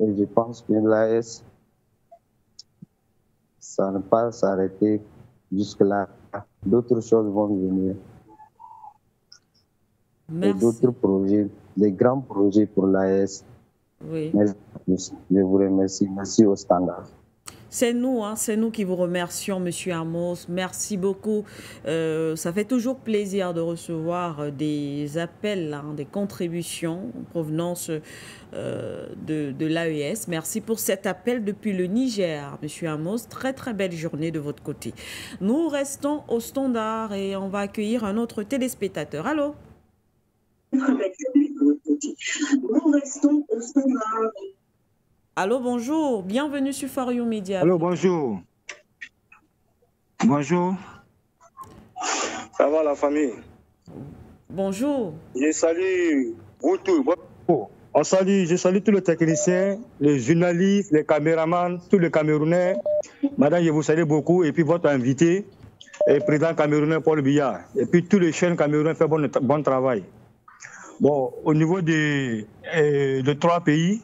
Speaker 9: Et je pense que l'AES, ça ne va pas s'arrêter jusque-là. D'autres choses vont venir.
Speaker 1: Merci.
Speaker 9: Et d'autres projets, des grands projets pour l'AES.
Speaker 1: Oui.
Speaker 9: Je vous remercie. Merci au standard.
Speaker 1: C'est nous qui vous remercions, monsieur Amos. Merci beaucoup. Ça fait toujours plaisir de recevoir des appels, des contributions en provenance de l'AES. Merci pour cet appel depuis le Niger, monsieur Amos. Très, très belle journée de votre côté. Nous restons au standard et on va accueillir un autre téléspectateur. Allô? Nous restons au standard. Allô, bonjour. Bienvenue sur For You Media.
Speaker 10: Allô, bonjour. Bonjour. Ça va la famille?
Speaker 1: Bonjour.
Speaker 10: Je salue vous tous. Je salue tous les techniciens, les journalistes, les caméramans, tous les Camerounais. Madame, je vous salue beaucoup. Et puis votre invité, le président camerounais Paul Biya. Et puis tous les chaînes camerounais font bon travail. Bon, au niveau de 3 pays,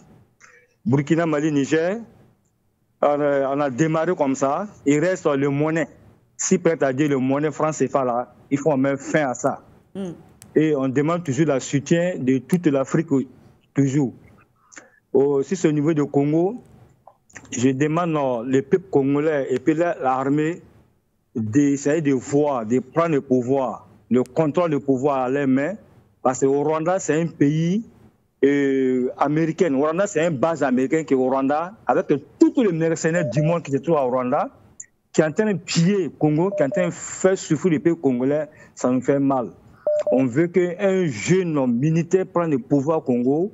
Speaker 10: Burkina, Mali, Niger, on a démarré comme ça. Il reste le monnaie. Si prêt à dire le monnaie franc CFA là, il faut mettre fin à ça. Et on demande toujours le soutien de toute l'Afrique, toujours. Si c'est au niveau du Congo, je demande le peuple congolais et puis l'armée d'essayer de voir, de prendre le pouvoir, le contrôle du pouvoir à leurs mains. Parce que au Rwanda, c'est un pays américain. Au Rwanda, c'est une base américaine qui est au Rwanda, avec tous les mercenaires du monde qui se trouvent au Rwanda, qui est en train de piller le Congo, qui est en train de faire souffrir les pays congolais, ça nous fait mal. On veut qu'un jeune militaire prenne le pouvoir au Congo,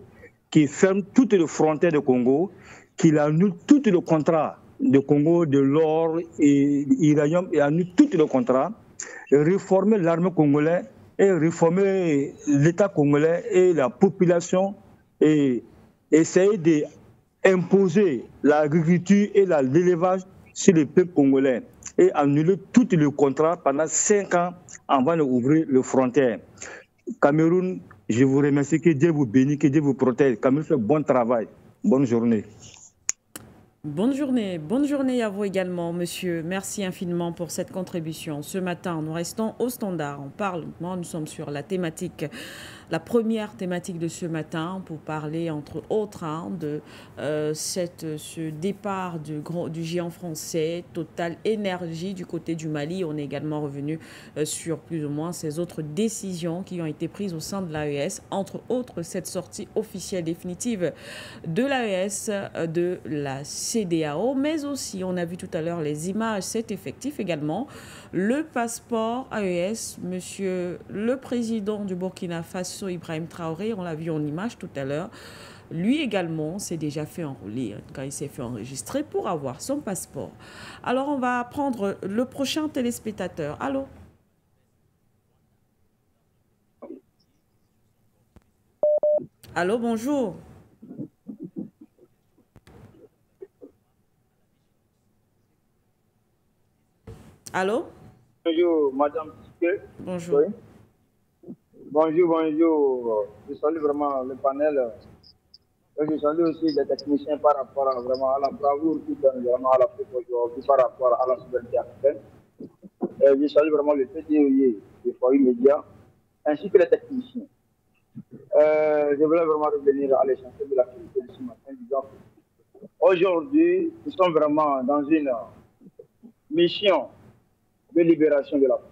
Speaker 10: qui ferme toutes les frontières du Congo, qu'il annule tous les contrats de Congo, de l'or et l'uranium, et annule tous les contrats, réformer l'armée congolaise et réformer l'État congolais et la population et essayer d'imposer l'agriculture et l'élevage sur le peuple congolais et annuler tous les contrats pendant 5 ans avant d'ouvrir les frontières. Cameroun, je vous remercie, que Dieu vous bénisse, que Dieu vous protège. Cameroun fait bon travail. Bonne journée.
Speaker 1: Bonne journée à vous également, monsieur. Merci infiniment pour cette contribution. Ce matin, nous restons au standard. Nous sommes sur la thématique, la première thématique de ce matin pour parler, entre autres, de ce départ du géant français Total Énergie du côté du Mali. On est également revenu sur plus ou moins ces autres décisions qui ont été prises au sein de l'AES, entre autres cette sortie officielle définitive de l'AES de la CEDEAO, mais aussi, on a vu tout à l'heure les images, c'est effectif également, le passeport AES, monsieur le président du Burkina Faso, Ibrahim Traoré, on l'a vu en image tout à l'heure, lui également s'est déjà fait enrôler quand il s'est fait enregistrer pour avoir son passeport. Alors, on va prendre le prochain téléspectateur. Allô? Allô, bonjour. Allô?
Speaker 11: Bonjour, madame.
Speaker 1: Bonjour.
Speaker 11: Oui. Bonjour. Je salue vraiment le panel. Et je salue aussi les techniciens par rapport à la bravoure qui donne vraiment à l'Afrique aujourd'hui par rapport à la souveraineté africaine. Et je salue vraiment le PDOI du Foyer Média ainsi que les techniciens. Je voulais vraiment revenir à l'essentiel de l'activité de ce matin, disant aujourd'hui, nous sommes vraiment dans une mission de libération de l'Afrique.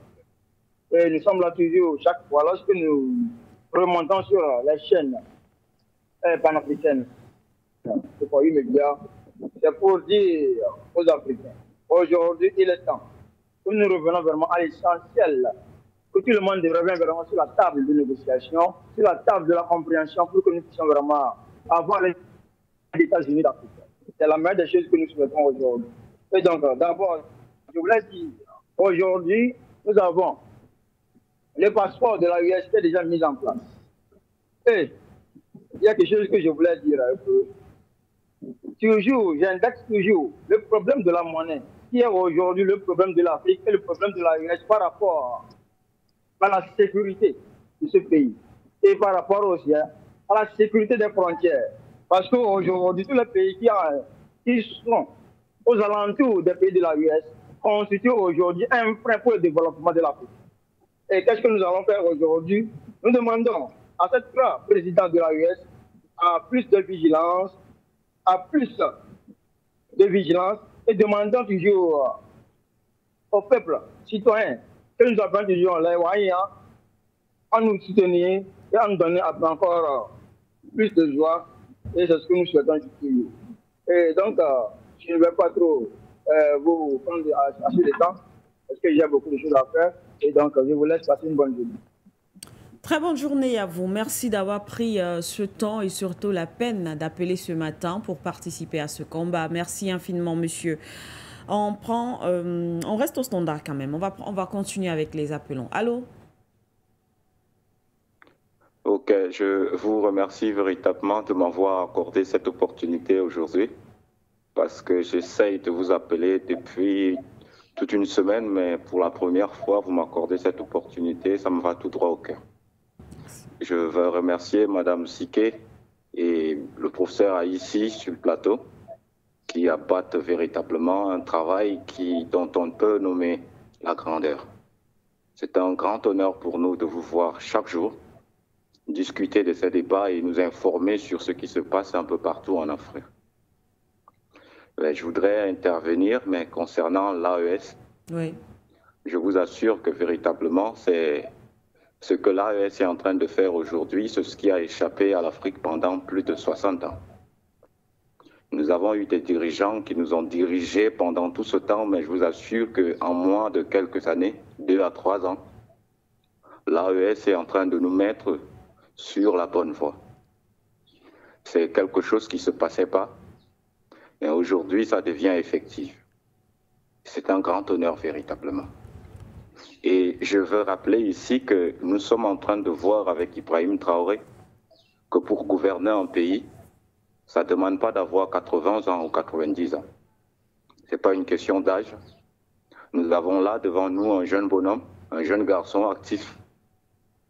Speaker 11: Et nous sommes là toujours, chaque fois, lorsque nous remontons sur les chaînes panafricaines, c'est pour immédiat, c'est pour dire aux Africains, aujourd'hui, il est temps que nous revenons vraiment à l'essentiel, que tout le monde revient vraiment sur la table de négociation, sur la table de la compréhension, pour que nous puissions vraiment avoir les États-Unis d'Afrique. C'est la meilleure des choses que nous souhaitons aujourd'hui. Et donc, d'abord, je voulais dire, aujourd'hui, nous avons le passeport de la US qui est déjà mis en place. Et il y a quelque chose que je voulais dire un peu. Toujours, j'indexe toujours le problème de la monnaie, qui est aujourd'hui le problème de l'Afrique et le problème de la US par rapport à la sécurité de ce pays. Et par rapport aussi à la sécurité des frontières. Parce qu'aujourd'hui, tous les pays qui sont aux alentours des pays de la US constituent aujourd'hui un frein pour le développement de l'Afrique. Et qu'est-ce que nous allons faire aujourd'hui? Nous demandons à cette présidente de la US à plus de vigilance, et demandons toujours au peuple citoyen que nous avons toujours les moyens à nous soutenir et à nous donner encore plus de joie. Et c'est ce que nous souhaitons toujours. Et donc, je ne vais pas trop vous prendre assez de temps parce que j'ai beaucoup de choses à faire. Et donc, je vous laisse passer une bonne journée.
Speaker 1: Très bonne journée à vous. Merci d'avoir pris ce temps et surtout la peine d'appeler ce matin pour participer à ce combat. Merci infiniment, monsieur. On reste au standard quand même. On va continuer avec les appelants. Allô?
Speaker 12: Ok, je vous remercie véritablement de m'avoir accordé cette opportunité aujourd'hui parce que j'essaye de vous appeler depuis toute une semaine, mais pour la première fois, vous m'accordez cette opportunité, ça me va tout droit au cœur. Je veux remercier Madame Siké et le professeur Aïssi sur le plateau qui abattent véritablement un travail dont on peut nommer la grandeur. C'est un grand honneur pour nous de vous voir chaque jour discuter de ces débats et nous informer sur ce qui se passe un peu partout en Afrique. Je voudrais intervenir, mais concernant l'AES,
Speaker 1: oui.
Speaker 12: Je vous assure que véritablement, c'est ce que l'AES est en train de faire aujourd'hui, c'est ce qui a échappé à l'Afrique pendant plus de 60 ans. Nous avons eu des dirigeants qui nous ont dirigés pendant tout ce temps, mais je vous assure qu'en moins de quelques années, 2 à 3 ans, l'AES est en train de nous mettre sur la bonne voie. C'est quelque chose qui ne se passait pas, et aujourd'hui, ça devient effectif. C'est un grand honneur, véritablement. Et je veux rappeler ici que nous sommes en train de voir avec Ibrahim Traoré que pour gouverner un pays, ça ne demande pas d'avoir 80 ans ou 90 ans. Ce n'est pas une question d'âge. Nous avons là devant nous un jeune bonhomme, un jeune garçon actif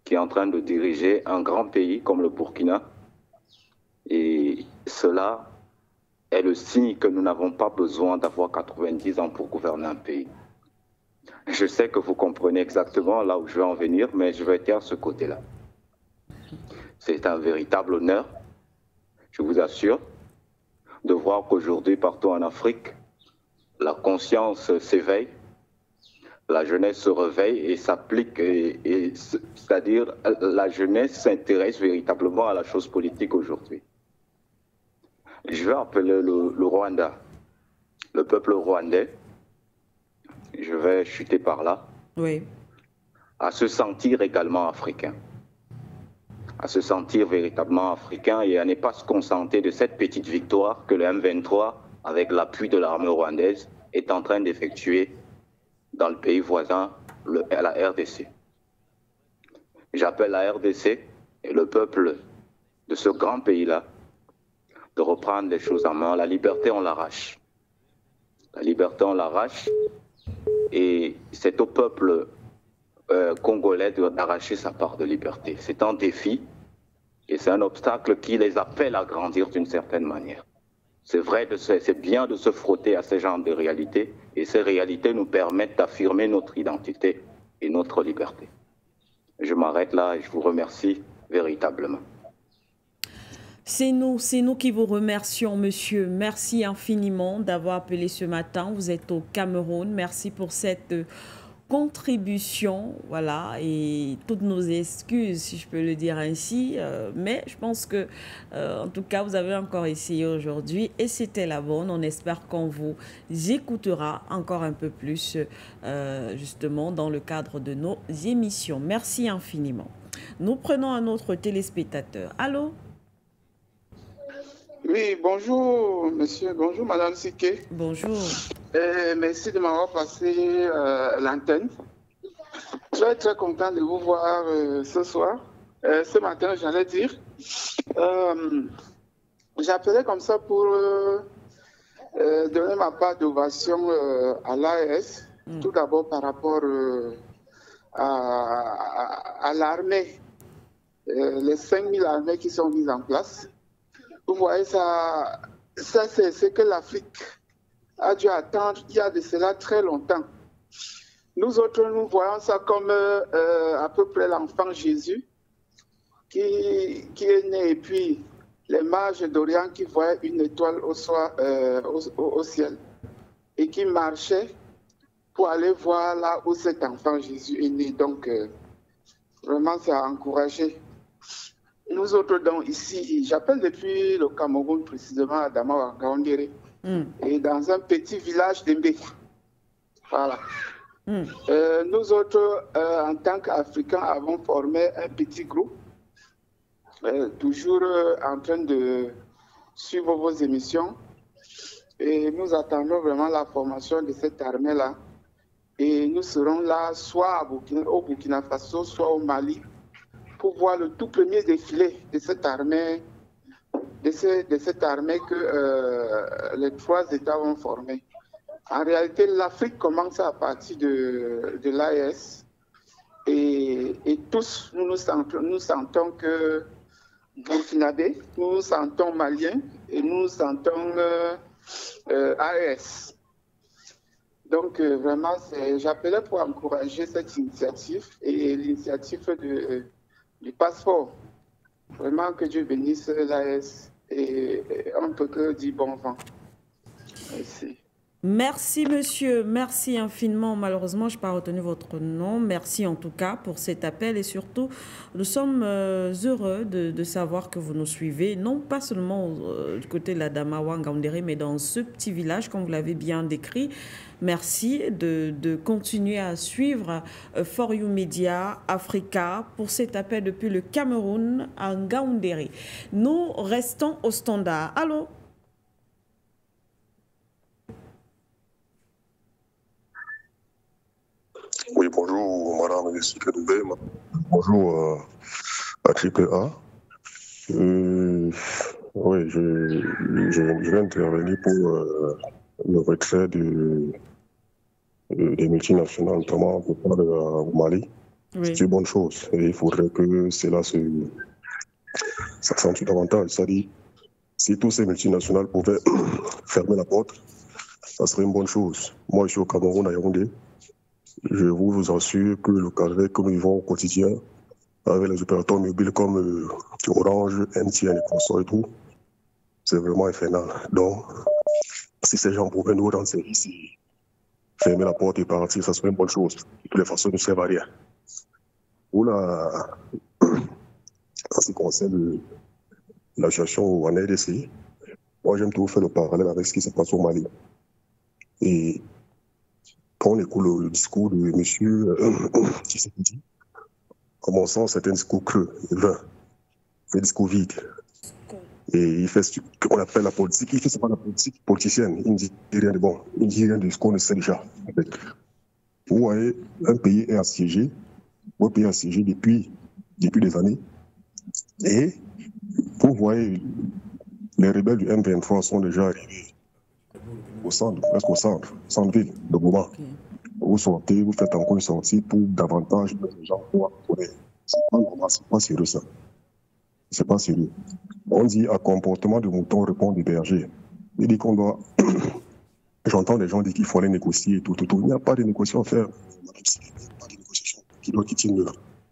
Speaker 12: qui est en train de diriger un grand pays comme le Burkina. Et cela est le signe que nous n'avons pas besoin d'avoir 90 ans pour gouverner un pays. Je sais que vous comprenez exactement là où je veux en venir, mais je vais taire ce côté-là. C'est un véritable honneur, je vous assure, de voir qu'aujourd'hui, partout en Afrique, la conscience s'éveille, la jeunesse se réveille et s'applique, c'est-à-dire la jeunesse s'intéresse véritablement à la chose politique aujourd'hui. Je vais appeler le Rwanda, le peuple rwandais, je vais chuter par là,
Speaker 1: oui,
Speaker 12: à se sentir également africain, à se sentir véritablement africain et à ne pas se contenter de cette petite victoire que le M23, avec l'appui de l'armée rwandaise, est en train d'effectuer dans le pays voisin, la RDC. J'appelle la RDC et le peuple de ce grand pays-là de reprendre les choses en main. La liberté, on l'arrache. La liberté, on l'arrache. Et c'est au peuple congolais d'arracher sa part de liberté. C'est un défi et c'est un obstacle qui les appelle à grandir d'une certaine manière. C'est vrai, c'est bien de se frotter à ce genre de réalités et ces réalités nous permettent d'affirmer notre identité et notre liberté. Je m'arrête là et je vous remercie véritablement.
Speaker 1: C'est nous qui vous remercions, monsieur. Merci infiniment d'avoir appelé ce matin. Vous êtes au Cameroun. Merci pour cette contribution, voilà, et toutes nos excuses, si je peux le dire ainsi. Mais je pense que, en tout cas, vous avez encore essayé aujourd'hui et c'était la bonne. On espère qu'on vous écoutera encore un peu plus, justement, dans le cadre de nos émissions. Merci infiniment. Nous prenons un autre téléspectateur. Allô?
Speaker 13: Oui, bonjour monsieur, bonjour madame Siké.
Speaker 1: Bonjour.
Speaker 13: Merci de m'avoir passé l'antenne. Je suis très content de vous voir ce soir. Ce matin, j'allais dire. J'appelais comme ça pour donner ma part d'ovation à l'AES. Tout d'abord par rapport à l'armée, les 5000 armées qui sont mises en place. Vous voyez, ça c'est ce que l'Afrique a dû attendre il y a de cela très longtemps. Nous autres, nous voyons ça comme à peu près l'enfant Jésus qui est né et puis les mages d'Orient qui voyaient une étoile au ciel et qui marchaient pour aller voir là où cet enfant Jésus est né. Donc, vraiment, c'est à encourager. Nous autres, donc, ici, j'appelle depuis le Cameroun, précisément à Damawa-Gaondéré, et dans un petit village d'Embé. Voilà. Nous autres, en tant qu'Africains, avons formé un petit groupe, toujours en train de suivre vos émissions. Et nous attendons vraiment la formation de cette armée-là. Et nous serons là, soit au Burkina Faso, soit au Mali, pour voir le tout premier défilé de cette armée, que les 3 États vont former. En réalité, l'Afrique commence à partir de l'AES et tous, nous sentons que Burkinabé, nous nous sentons Maliens et nous nous sentons AES. Donc, vraiment, j'appelais pour encourager cette initiative et l'initiative du passeport. Vraiment, que Dieu bénisse l'AES et on ne peut que dire bon vent. Merci.
Speaker 1: Merci monsieur, merci infiniment. Malheureusement, je n'ai pas retenu votre nom. Merci en tout cas pour cet appel et surtout, nous sommes heureux de savoir que vous nous suivez, non pas seulement du côté de la Damawa Ngaoundéré, mais dans ce petit village, comme vous l'avez bien décrit. Merci de continuer à suivre For You Media Africa pour cet appel depuis le Cameroun à Ngaoundéré. Nous restons au standard. Allô?
Speaker 14: Oui, bonjour, madame Jessica Doubé. Bonjour à Triple A. Oui, je vais intervenir pour le retrait des multinationales, notamment au Mali. Oui. C'est une bonne chose. Et il faudrait que cela s'accentue davantage. C'est-à-dire, si tous ces multinationales pouvaient fermer la porte, ça serait une bonne chose. Moi, je suis au Cameroun, à Yaoundé. Je vous assure que le carré que nous vivons au quotidien, avec les opérateurs mobiles comme Orange, MTN et consorts et tout, c'est vraiment infernal. Donc, si ces gens pouvaient nous rendre service et fermer la porte et partir, ça serait une bonne chose. De toutes les façons, ne servent à rien. En ce qui concerne la situation en RDC, moi j'aime toujours faire le parallèle avec ce qui se passe au Mali. Et quand on écoute le discours de M. Tshisekedi, à mon sens, c'est un discours creux, vain. C'est un discours vide. Et il fait ce qu'on appelle la politique. Il fait seulement la politique politicienne. Il ne dit rien de bon. Il ne dit rien de ce qu'on sait déjà. Vous voyez, un pays est assiégé. Un pays est assiégé depuis des années. Et vous voyez, les rebelles du M23 sont déjà arrivés au centre, presque au centre-ville de Goma. Vous sortez, vous faites encore une sortie pour davantage mettre les gens pour apporter. C'est pas normal, c'est pas sérieux ça. C'est pas sérieux. On dit à comportement de mouton répond des bergers. Il dit qu'on doit. J'entends les gens dire qu'il faut aller négocier et tout. Il n'y a pas de négociation à faire. Il n'y a pas de négociation qui tienne là.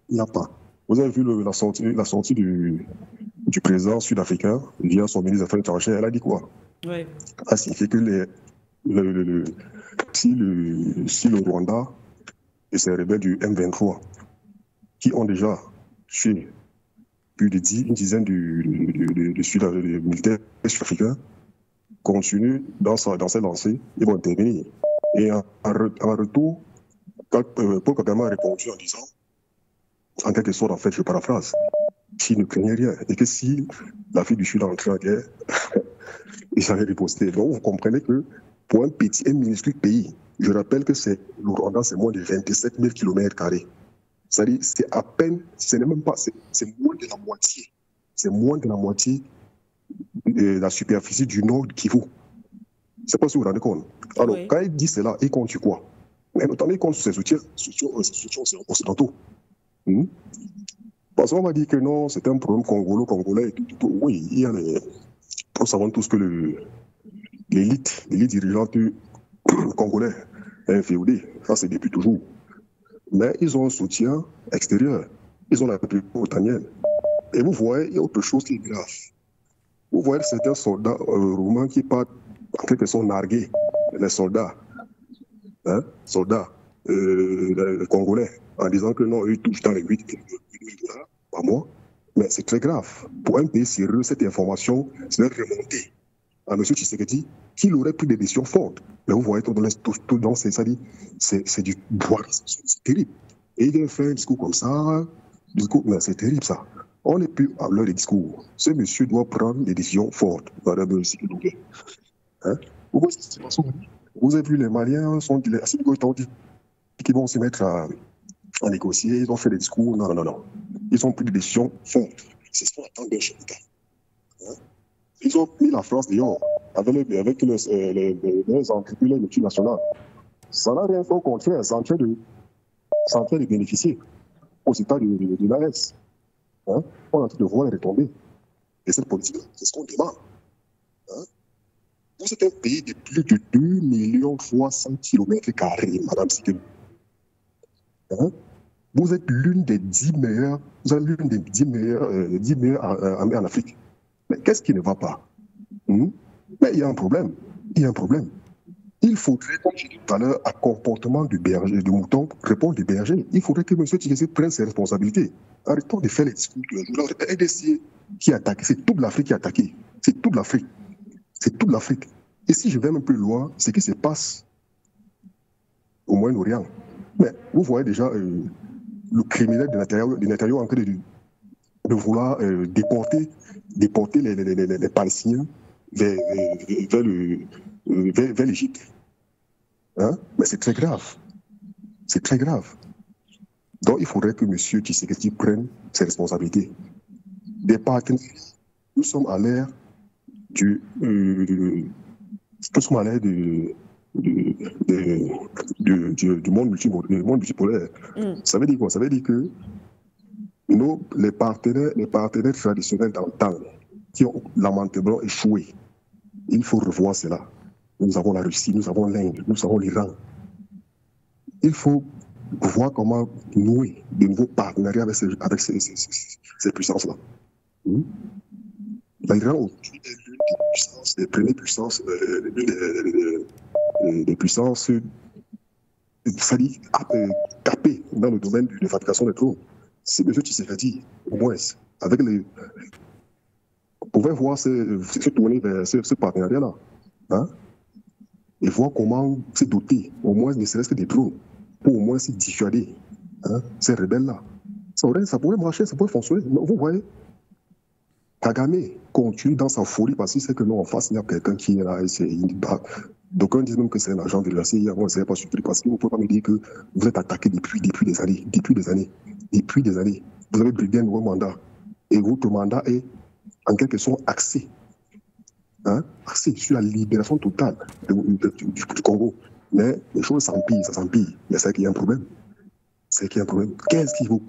Speaker 14: Il n'y a pas. Vous avez vu la sortie du président sud-africain via son ministre des Affaires étrangères. Elle a dit quoi? Oui. Ça signifie que si le Rwanda et ses rebelles du M23, qui ont déjà tué plus de une dizaine de militaires sud-africains, continuent dans cette lancée, ils vont intervenir. Et en retour, Paul Kagame a répondu en disant, en quelque sorte, en fait, je paraphrase, s'il ne craignait rien, et que si l'Afrique du Sud entrait en guerre, ils allaient riposter. Donc, vous comprenez que pour un minuscule pays, je rappelle que le Rwanda, c'est moins de 27 000 km². C'est-à-dire, c'est à peine, ce n'est même pas, c'est moins de la moitié. C'est moins de la moitié de la superficie du nord du Kivu. Je ne sais pas si vous vous rendez compte. Alors, oui. Quand il dit cela, il compte sur quoi? Mais notamment, il compte sur ses soutiens occidentaux. Parce qu'on va dire que non, c'est un problème congolais. Oui, il y a nous savons tous que l'élite dirigeante congolais est inféodée. Ça, c'est depuis toujours. Mais ils ont un soutien extérieur. Ils ont la République otanienne. Et vous voyez, il y a autre chose qui est grave. Vous voyez certains soldats roumains qui partent en quelque sorte narguer les soldats. Soldats congolais, en disant que non, ils touchent dans les 8 000 $ par mois. Mais c'est très grave. Pour un pays sérieux, cette information serait remontée à M. Tshisekedi, qu'il aurait pris des décisions fortes. Mais vous voyez, tout dans c'est du bois, c'est terrible. Et il vient faire un discours comme ça, mais c'est terrible ça. On n'est plus à l'heure des discours. Ce monsieur doit prendre des décisions fortes. Madame Tshisekedi. Vous voyez ce qui se passe? Vous avez vu, les Maliens sont dit qu'ils vont se mettre à négocier, ils ont fait des discours. Non. Ils ont pris des décisions fortes. C'est ce qu'on attend d'un chef d'État. Ils ont mis la France dehors avec les entreprises multinationales. Ça n'a rien fait, au contraire, c'est en train de bénéficier aux États de l'AS. On est en train de voir les retombées. Et cette politique-là, c'est ce qu'on demande. Vous êtes un pays de plus de 2 300 000 km², madame Sikelu. Vous êtes l'une des 10 meilleures, armées en Afrique. Mais qu'est-ce qui ne va pas? Mais il y a un problème. Il faudrait, comme j'ai dit tout à l'heure, à comportement du berger, du mouton, répondre des bergers. Il faudrait que M. Tshisekedi prenne ses responsabilités. Arrêtons de faire les discours tous les jours. La RDC qui attaque, c'est toute l'Afrique qui a attaqué. C'est toute l'Afrique. C'est toute l'Afrique. Et si je vais un peu loin, ce qui se passe au Moyen-Orient. Mais vous voyez déjà le criminel de l'intérieur en train de vouloir déporter les Palestiniens vers l'Égypte. Hein? Mais c'est très grave. C'est très grave. Donc il faudrait que M. Tshisekedi prenne ses responsabilités. Des partenaires, nous sommes à l'ère du monde multipolaire. Ça veut dire quoi? Ça veut dire que les partenaires traditionnels d'antan qui ont lamentablement échoué, il faut revoir cela. Nous avons la Russie, nous avons l'Inde, nous avons l'Iran. Il faut voir comment nouer de nouveaux partenariats avec ces puissances-là. L'Iran aujourd'hui est l'une des puissances, des premières puissances, des puissances, c'est-à-dire capées dans le domaine de la fabrication des drones. Si M. Tshisekedi, au moins, avec les... On pouvait voir se tourner vers ce partenariat-là, hein, et voir comment se doter, au moins ne serait-ce que des drones, pour au moins se dissuader, hein, ces rebelles-là. Ça pourrait marcher, ça pourrait fonctionner. Vous voyez, Kagame continue dans sa folie parce qu'il sait que non, en face, il y a quelqu'un qui est là. D'aucuns disent même que c'est un agent de la CIA. Moi, je ne serais pas surpris parce que vous ne pouvez pas me dire que vous êtes attaqué depuis des années. Vous avez brigué un nouveau mandat. Et votre mandat est en quelque sorte axé, axé sur la libération totale du Congo. Mais les choses s'empirent, ça s'empire. Mais c'est qu'il y a un problème. Qu'est-ce qui vous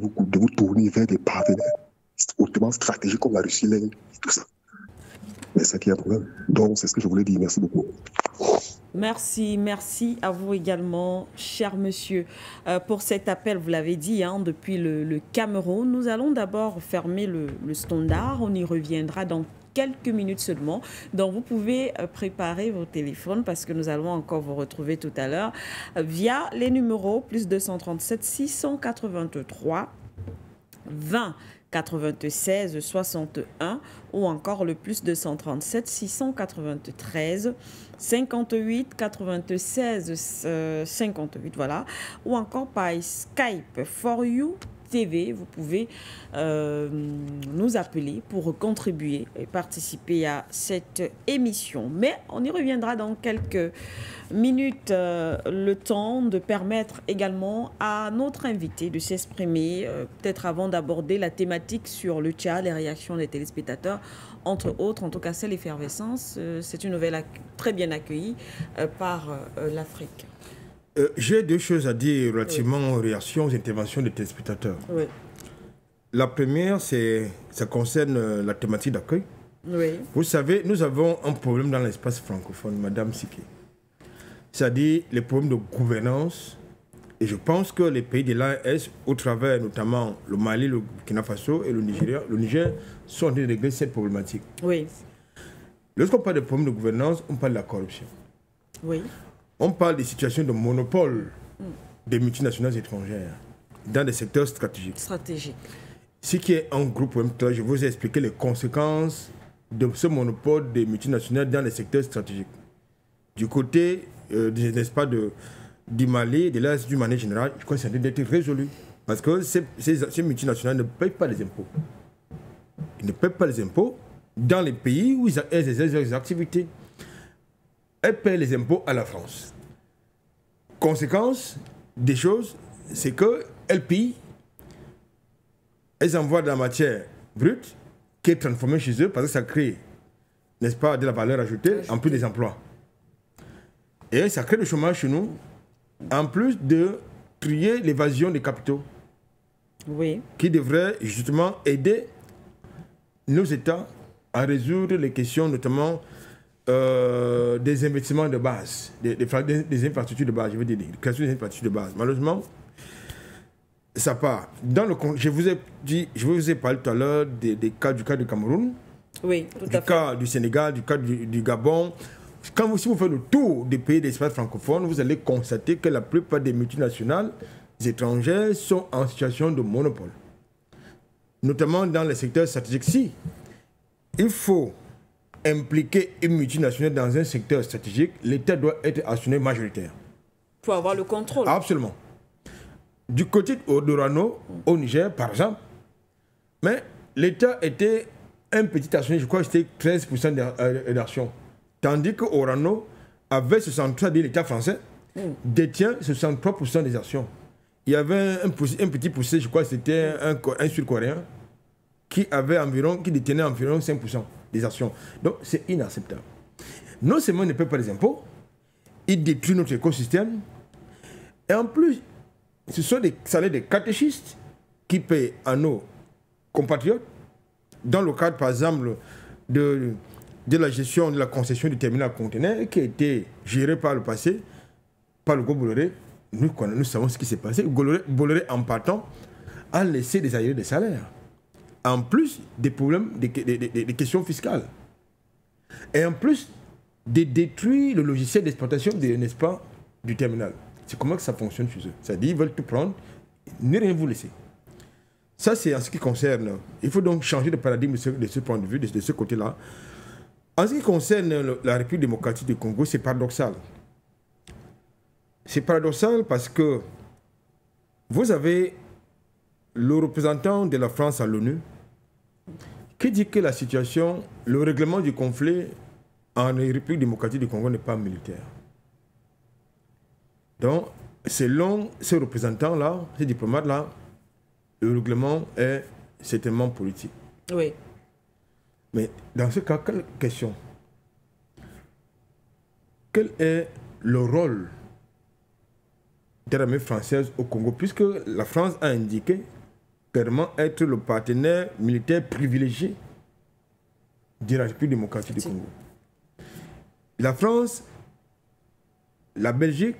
Speaker 14: coûte de vous tourner vers des partenaires hautement stratégiques comme la Russie, l'Inde et tout ça? Mais c'est qu'il y a un problème. Donc, c'est ce que je voulais dire. Merci beaucoup.
Speaker 1: Merci à vous également, cher monsieur, pour cet appel, vous l'avez dit, depuis le Cameroun. Nous allons d'abord fermer le standard, on y reviendra dans quelques minutes seulement. Donc, vous pouvez préparer vos téléphones parce que nous allons encore vous retrouver tout à l'heure via les numéros plus 237 683 20 96 61 ou encore le plus 237 693 58 96 58, voilà, ou encore par Skype For You TV. Vous pouvez nous appeler pour contribuer et participer à cette émission. Mais on y reviendra dans quelques minutes, le temps de permettre également à notre invité de s'exprimer, peut-être avant d'aborder la thématique sur le Tchad, les réactions des téléspectateurs, entre autres. En tout cas, c'est l'effervescence. C'est une nouvelle très bien accueillie par l'Afrique.
Speaker 2: J'ai deux choses à dire relativement aux réactions, aux interventions des téléspectateurs. Oui. La première, ça concerne la thématique d'accueil. Oui. Vous savez, nous avons un problème dans l'espace francophone, Madame Siké. C'est-à-dire les problèmes de gouvernance. Et je pense que les pays de l'AES, au travers notamment le Mali, le Burkina Faso et le Niger, sont en train de régler cette problématique. Oui. Lorsqu'on parle de problèmes de gouvernance, on parle de la corruption. Oui. On parle des situations de monopole des multinationales étrangères dans des secteurs stratégiques. Ce qui est un gros problème, je vous ai expliqué les conséquences de ce monopole des multinationales dans les secteurs stratégiques. Du côté, n'est-ce pas, du Mali, de l'Est, du manière générale, je crois que ça doit être résolu. Parce que ces multinationales ne payent pas les impôts. Ils ne payent pas les impôts dans les pays où ils exercent leurs activités. Elles payent les impôts à la France. Conséquence des choses, c'est qu'elles pillent, elles envoient de la matière brute qui est transformée chez eux parce que ça crée, n'est-ce pas, de la valeur ajoutée en plus des emplois. Et ça crée le chômage chez nous, en plus de trier l'évasion des capitaux. Oui. Qui devrait justement aider nos États à résoudre les questions, notamment des investissements de base, des infrastructures de base, je veux dire, des créations des infrastructures de base. Malheureusement, ça part. Je vous ai parlé tout à l'heure du cas du Cameroun, oui, du cas du Sénégal, du cas du Gabon. Vous Si vous faites le tour des pays d'espace francophone, vous allez constater que la plupart des multinationales étrangères sont en situation de monopole. Notamment dans les secteurs stratégiques. Si il faut impliquer une multinationale dans un secteur stratégique, l'État doit être actionnaire majoritaire.
Speaker 1: Pour avoir le contrôle.
Speaker 2: Absolument. Du côté d'Orano, au Niger, par exemple, mais l'État était un petit actionnaire, je crois que c'était 13% d'actions. Tandis que Orano avait 63, l'État français détient 63% des actions. Il y avait un petit poussé, je crois que c'était un Sud-Coréen, qui détenait environ 5% des actions. Donc c'est inacceptable. Non seulement il ne paie pas les impôts, il détruit notre écosystème, et en plus, ce sont des salaires de catéchistes qui payent à nos compatriotes, dans le cadre, par exemple, de la gestion de la concession du terminal conteneur qui a été géré par le passé, par le groupe Bolloré. Nous savons ce qui s'est passé. Bolloré, en partant, a laissé des arriérés de salaire. En plus des problèmes, des questions fiscales. Et en plus de détruire le logiciel d'exploitation, n'est-ce pas, du terminal. C'est comment que ça fonctionne chez eux. C'est-à-dire qu'ils veulent tout prendre, ne rien vous laisser. Ça, c'est en ce qui concerne. Il faut donc changer de paradigme de ce point de vue, de ce côté-là. En ce qui concerne la République démocratique du Congo, c'est paradoxal. C'est paradoxal parce que vous avez le représentant de la France à l'ONU qui dit que la situation, le règlement du conflit en République démocratique du Congo n'est pas militaire. Donc, selon ces représentants-là, ces diplomates-là, le règlement est certainement politique.
Speaker 1: Oui.
Speaker 2: Mais dans ce cas, quelle question? Quel est le rôle de l'armée française au Congo, puisque la France a indiqué clairement être le partenaire militaire privilégié de la République démocratique du Congo. La France, la Belgique,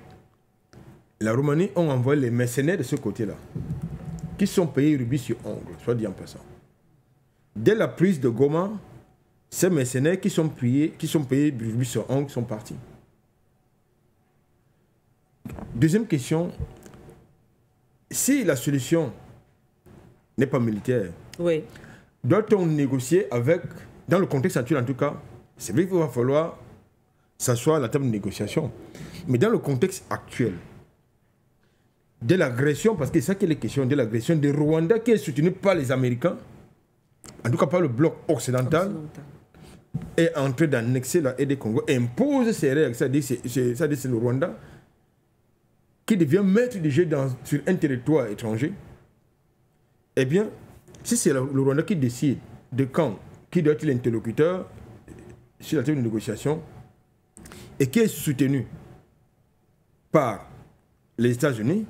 Speaker 2: la Roumanie ont envoyé les mercenaires de ce côté-là, qui sont payés rubis sur ongle, soit dit en passant. Dès la prise de Goma, ces mercenaires qui sont payés rubis sur ongle sont partis. Deuxième question, si la solution n'est pas militaire,
Speaker 1: oui,
Speaker 2: doit-on négocier avec, dans le contexte actuel en tout cas, c'est vrai qu'il va falloir s'asseoir à la table de négociation, mais dans le contexte actuel, de l'agression, parce que c'est ça qui est la question, de l'agression du Rwanda qui est soutenue par les Américains, en tout cas par le bloc occidental, est en train d'annexer la RD Congo, impose ses règles, c'est-à-dire c'est le Rwanda qui devient maître du jeu sur un territoire étranger. Eh bien, si c'est le Rwanda qui décide de quand, qui doit être l'interlocuteur sur la table de négociation, et qui est soutenu par les États-Unis,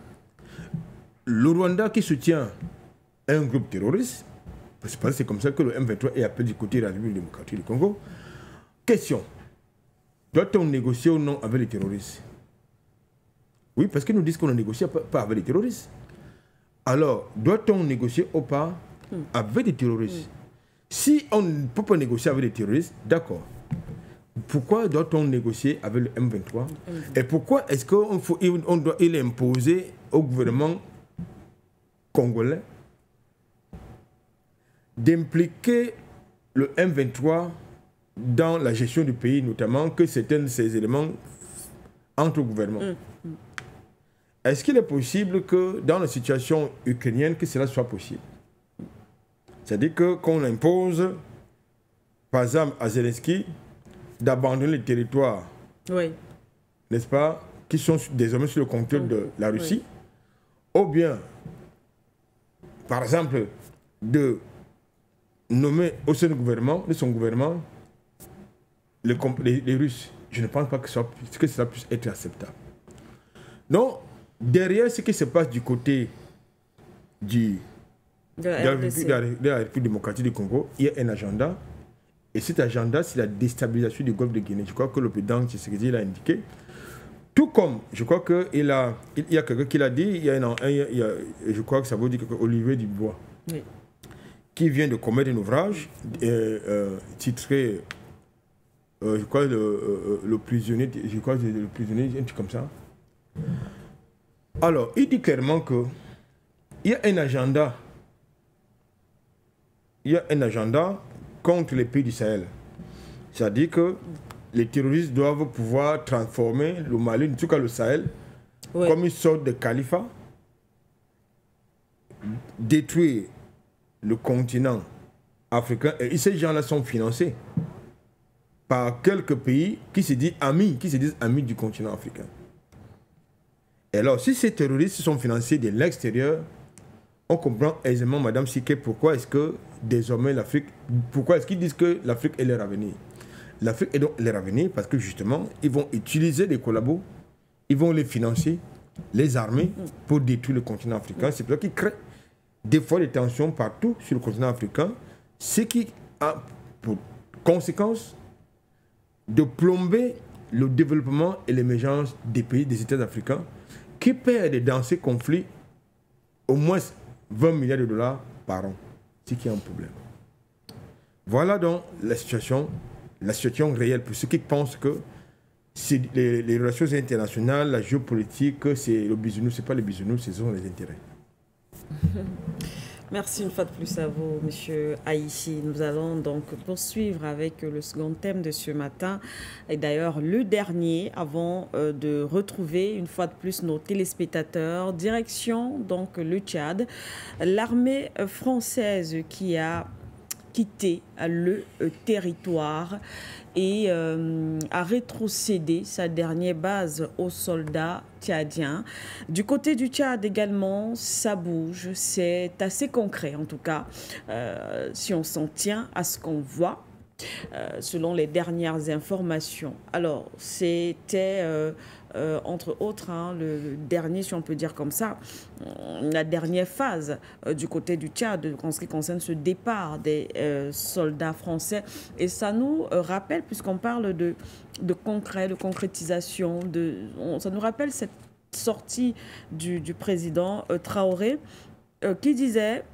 Speaker 2: le Rwanda qui soutient un groupe terroriste, parce que c'est comme ça que le M23 est appelé du côté de la République démocratique du Congo. Question, doit-on négocier ou non avec les terroristes? Oui, parce qu'ils nous disent qu'on ne négocie pas avec les terroristes. Alors, doit-on négocier ou pas avec des terroristes? Si on ne peut pas négocier avec les terroristes, d'accord. Pourquoi doit-on négocier avec le M23? Et pourquoi est-ce qu'on doit imposer au gouvernement congolais d'impliquer le M23 dans la gestion du pays, notamment que certains de ces éléments entre le gouvernement? Est-ce qu'il est possible que dans la situation ukrainienne, que cela soit possible? C'est-à-dire qu'on impose, par exemple, à Zelensky, d'abandonner les territoires,
Speaker 1: oui,
Speaker 2: n'est-ce pas, qui sont désormais sous le contrôle de la Russie, ou bien, par exemple, de nommer au sein de son gouvernement, les Russes. Je ne pense pas que cela puisse être acceptable. Donc, derrière ce qui se passe du côté de la République démocratique du Congo, il y a un agenda. Et cet agenda, c'est la déstabilisation du golfe de Guinée. Je crois que le président Tshisekedi l'a indiqué. Tout comme, je crois qu'il y a quelqu'un qui l'a dit, je crois que ça veut dire Olivier Dubois, oui, qui vient de commettre un ouvrage titré je crois le prisonnier, je crois le prisonnier, un truc comme ça. Alors, il dit clairement que il y a un agenda. Il y a un agenda contre les pays du Sahel. C'est-à-dire que les terroristes doivent pouvoir transformer le Mali, en tout cas le Sahel, comme une sorte de califat, détruire le continent africain. Et ces gens-là sont financés par quelques pays qui se disent amis du continent africain. Et alors, si ces terroristes sont financés de l'extérieur, on comprend aisément, Madame Siké, pourquoi est-ce que désormais l'Afrique, pourquoi est-ce qu'ils disent que l'Afrique est leur avenir. L'Afrique est donc leur avenir parce que justement, ils vont utiliser des collabos, ils vont les financer, les armer pour détruire le continent africain. C'est pour ça qu'ils créent des fois des tensions partout sur le continent africain, ce qui a pour conséquence de plomber le développement et l'émergence des pays, des États africains, qui perdent dans ces conflits au moins 20 milliards de dollars par an, ce qui est un problème. Voilà donc la situation réelle pour ceux qui pensent que les relations internationales, la géopolitique, c'est le bisounours, ce n'est pas le bisounours, ce sont les intérêts.
Speaker 1: Merci une fois de plus à vous, Monsieur Haïti. Nous allons donc poursuivre avec le second thème de ce matin. Et d'ailleurs, le dernier, avant de retrouver une fois de plus nos téléspectateurs. Direction donc le Tchad. L'armée française qui a quitté le territoire et a rétrocédé sa dernière base aux soldats tchadiens. Du côté du Tchad également, ça bouge. C'est assez concret en tout cas, si on s'en tient à ce qu'on voit, selon les dernières informations. Alors, c'était... entre autres, hein, le dernier, si on peut dire comme ça, la dernière phase du côté du Tchad en ce qui concerne ce départ des soldats français. Et ça nous rappelle, puisqu'on parle de concret, de concrétisation, ça nous rappelle cette sortie du président Traoré qui disait: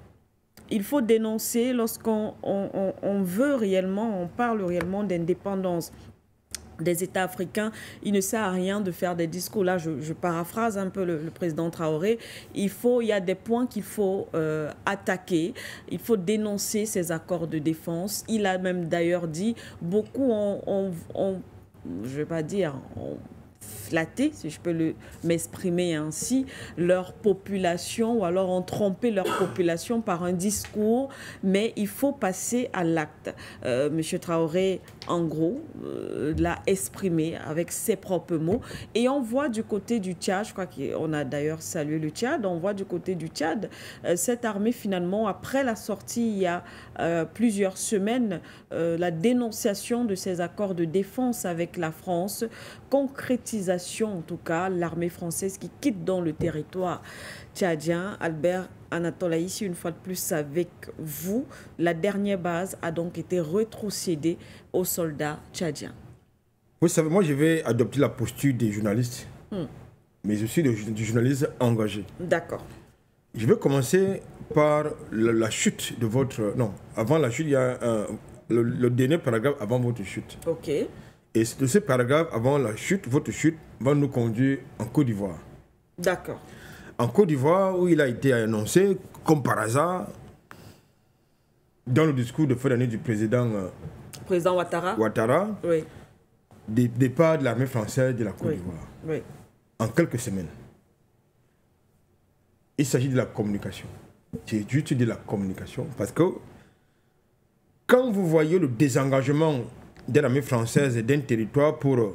Speaker 1: il faut dénoncer lorsqu'on veut réellement, on parle réellement d'indépendance des États africains, il ne sert à rien de faire des discours. Là, je paraphrase un peu le président Traoré. Il y a des points qu'il faut attaquer. Il faut dénoncer ces accords de défense. Il a même d'ailleurs dit, beaucoup ont je ne vais pas dire, ont flatté, si je peux m'exprimer ainsi, leur population, ou alors ont trompé leur population par un discours, mais il faut passer à l'acte. Monsieur Traoré, en gros, l'a exprimé avec ses propres mots. Et on voit du côté du Tchad, je crois qu'on a d'ailleurs salué le Tchad, on voit du côté du Tchad, cette armée finalement, après la sortie il y a plusieurs semaines, la dénonciation de ces accords de défense avec la France, concrétisation en tout cas, l'armée française qui quitte dans le territoire tchadien. Albert Anatole, ici une fois de plus avec vous, la dernière base a donc été rétrocédée aux soldats tchadiens.
Speaker 2: Vous savez, moi je vais adopter la posture des journalistes, mais aussi des journalistes engagés.
Speaker 1: D'accord.
Speaker 2: Je vais commencer par la chute de votre... Non, avant la chute, il y a le dernier paragraphe avant votre chute.
Speaker 1: Ok.
Speaker 2: Et de ce paragraphe, avant la chute, votre chute va nous conduire en Côte d'Ivoire.
Speaker 1: D'accord.
Speaker 2: En Côte d'Ivoire, où il a été annoncé, comme par hasard, dans le discours de fin d'année du président Ouattara,
Speaker 1: oui,
Speaker 2: départ de l'armée française de la Côte d'Ivoire.
Speaker 1: Oui.
Speaker 2: En quelques semaines. Il s'agit de la communication. C'est juste de la communication. Parce que quand vous voyez le désengagement de l'armée française d'un territoire pour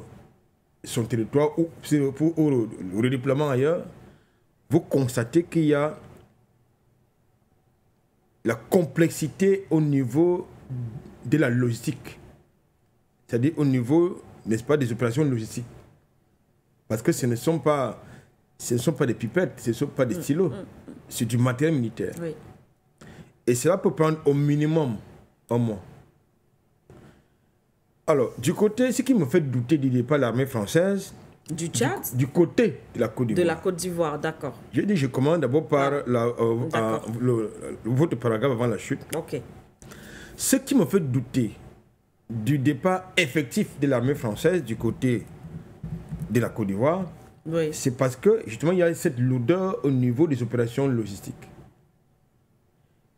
Speaker 2: son territoire ou pour le redéploiement ailleurs, vous constatez qu'il y a la complexité au niveau de la logistique. C'est-à-dire au niveau, n'est-ce pas, des opérations logistiques. Parce que ce ne sont pas des pipettes, ce ne sont pas des stylos, c'est du matériel militaire.
Speaker 1: Oui.
Speaker 2: Et cela peut prendre au minimum un mois. Alors, du côté, ce qui me fait douter du départ de l'armée française...
Speaker 1: Du Tchad?
Speaker 2: Du côté de la Côte d'Ivoire.
Speaker 1: De la Côte d'Ivoire, d'accord.
Speaker 2: Je dis, je commence d'abord par votre paragraphe avant la chute.
Speaker 1: Ok.
Speaker 2: Ce qui me fait douter du départ effectif de l'armée française du côté de la Côte d'Ivoire,
Speaker 1: oui,
Speaker 2: c'est parce que justement il y a cette lourdeur au niveau des opérations logistiques.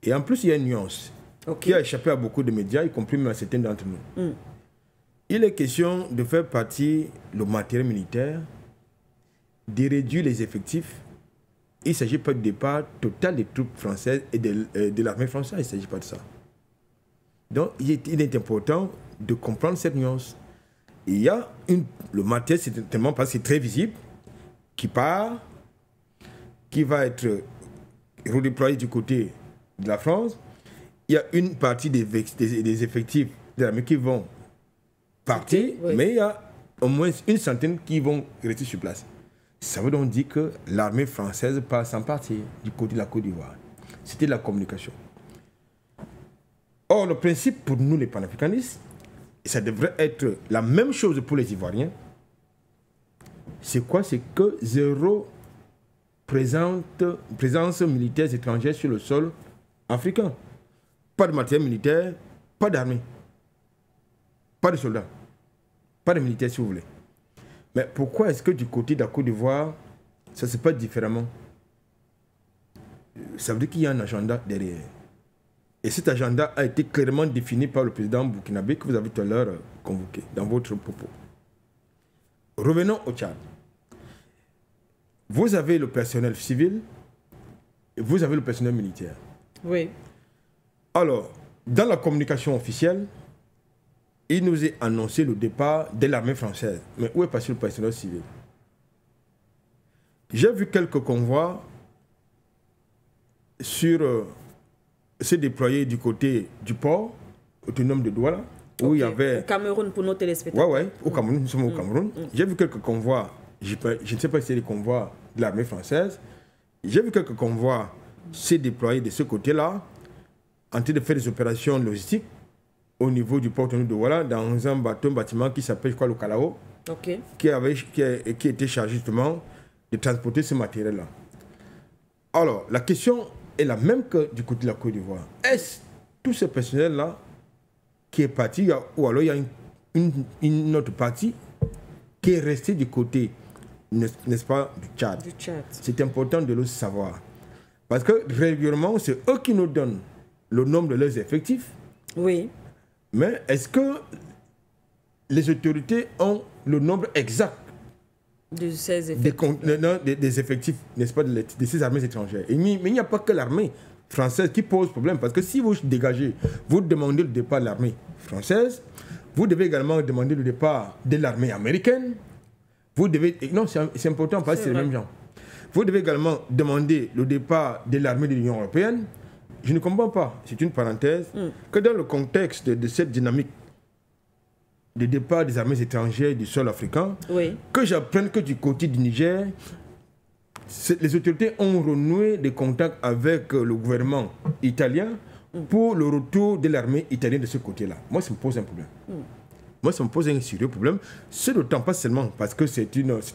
Speaker 2: Et en plus, il y a une nuance qui a échappé à beaucoup de médias, y compris même à certains d'entre nous. Il est question de faire partir le matériel militaire, de réduire les effectifs. Il ne s'agit pas du départ total des troupes françaises et de l'armée française, il ne s'agit pas de ça. Donc, il est important de comprendre cette nuance. Il y a le matériel, c'est tellement parce que c'est très visible, qui part, qui va être redéployé du côté de la France. Il y a une partie des effectifs de l'armée qui vont partir, mais il y a au moins une centaine qui vont rester sur place. Ça veut donc dire que l'armée française passe en partie du côté de la Côte d'Ivoire. C'était la communication. Or, le principe pour nous, les panafricanistes, et ça devrait être la même chose pour les Ivoiriens, c'est quoi? C'est que zéro présence militaire étrangère sur le sol africain. Pas de matériel militaire, pas d'armée, pas de soldats, pas de militaires si vous voulez. Mais pourquoi est-ce que du côté de la Côte d'Ivoire, ça ne se passe différemment? Ça veut dire qu'il y a un agenda derrière. Et cet agenda a été clairement défini par le président burkinabé que vous avez tout à l'heure convoqué dans votre propos. Revenons au Tchad. Vous avez le personnel civil et vous avez le personnel militaire.
Speaker 1: Oui.
Speaker 2: Alors, dans la communication officielle, il nous est annoncé le départ de l'armée française. Mais où est passé le personnel civil? J'ai vu quelques convois se déployer du côté du port autonome de Douala, où il y avait...
Speaker 1: Au Cameroun, pour nos téléspectateurs.
Speaker 2: Oui, au Cameroun, nous sommes au Cameroun. J'ai vu quelques convois, je ne sais pas si c'est les convois de l'armée française, j'ai vu quelques convois se déployer de ce côté-là, en train de faire des opérations logistiques au niveau du port autonome de Douala, dans un bâtiment qui s'appelle, je crois, le Kalao, qui était chargé justement de transporter ce matériel-là. Alors, la question est la même que du côté de la Côte d'Ivoire. Est-ce tout ce personnel-là qui est parti, ou alors il y a une autre partie qui est restée du côté, n'est-ce pas, du Tchad? C'est important de le savoir. Parce que régulièrement, c'est eux qui nous donnent le nombre de leurs effectifs.
Speaker 1: Oui.
Speaker 2: Mais est-ce que les autorités ont le nombre exact
Speaker 1: de ces effectifs,
Speaker 2: des effectifs, n'est-ce pas, de ces armées étrangères? Mais il n'y a pas que l'armée française qui pose problème. Parce que si vous dégagez, vous demandez le départ de l'armée française, vous devez également demander le départ de l'armée américaine. Vous devez... Non, c'est important parce que c'est le même genre. Vous devez également demander le départ de l'armée de l'Union européenne. Je ne comprends pas, c'est une parenthèse, que dans le contexte de cette dynamique de départ des armées étrangères du sol africain, que j'apprenne que du côté du Niger, les autorités ont renoué des contacts avec le gouvernement italien pour le retour de l'armée italienne de ce côté-là. Moi, ça me pose un problème. Moi, ça me pose un sérieux problème. C'est d'autant pas seulement parce que c'est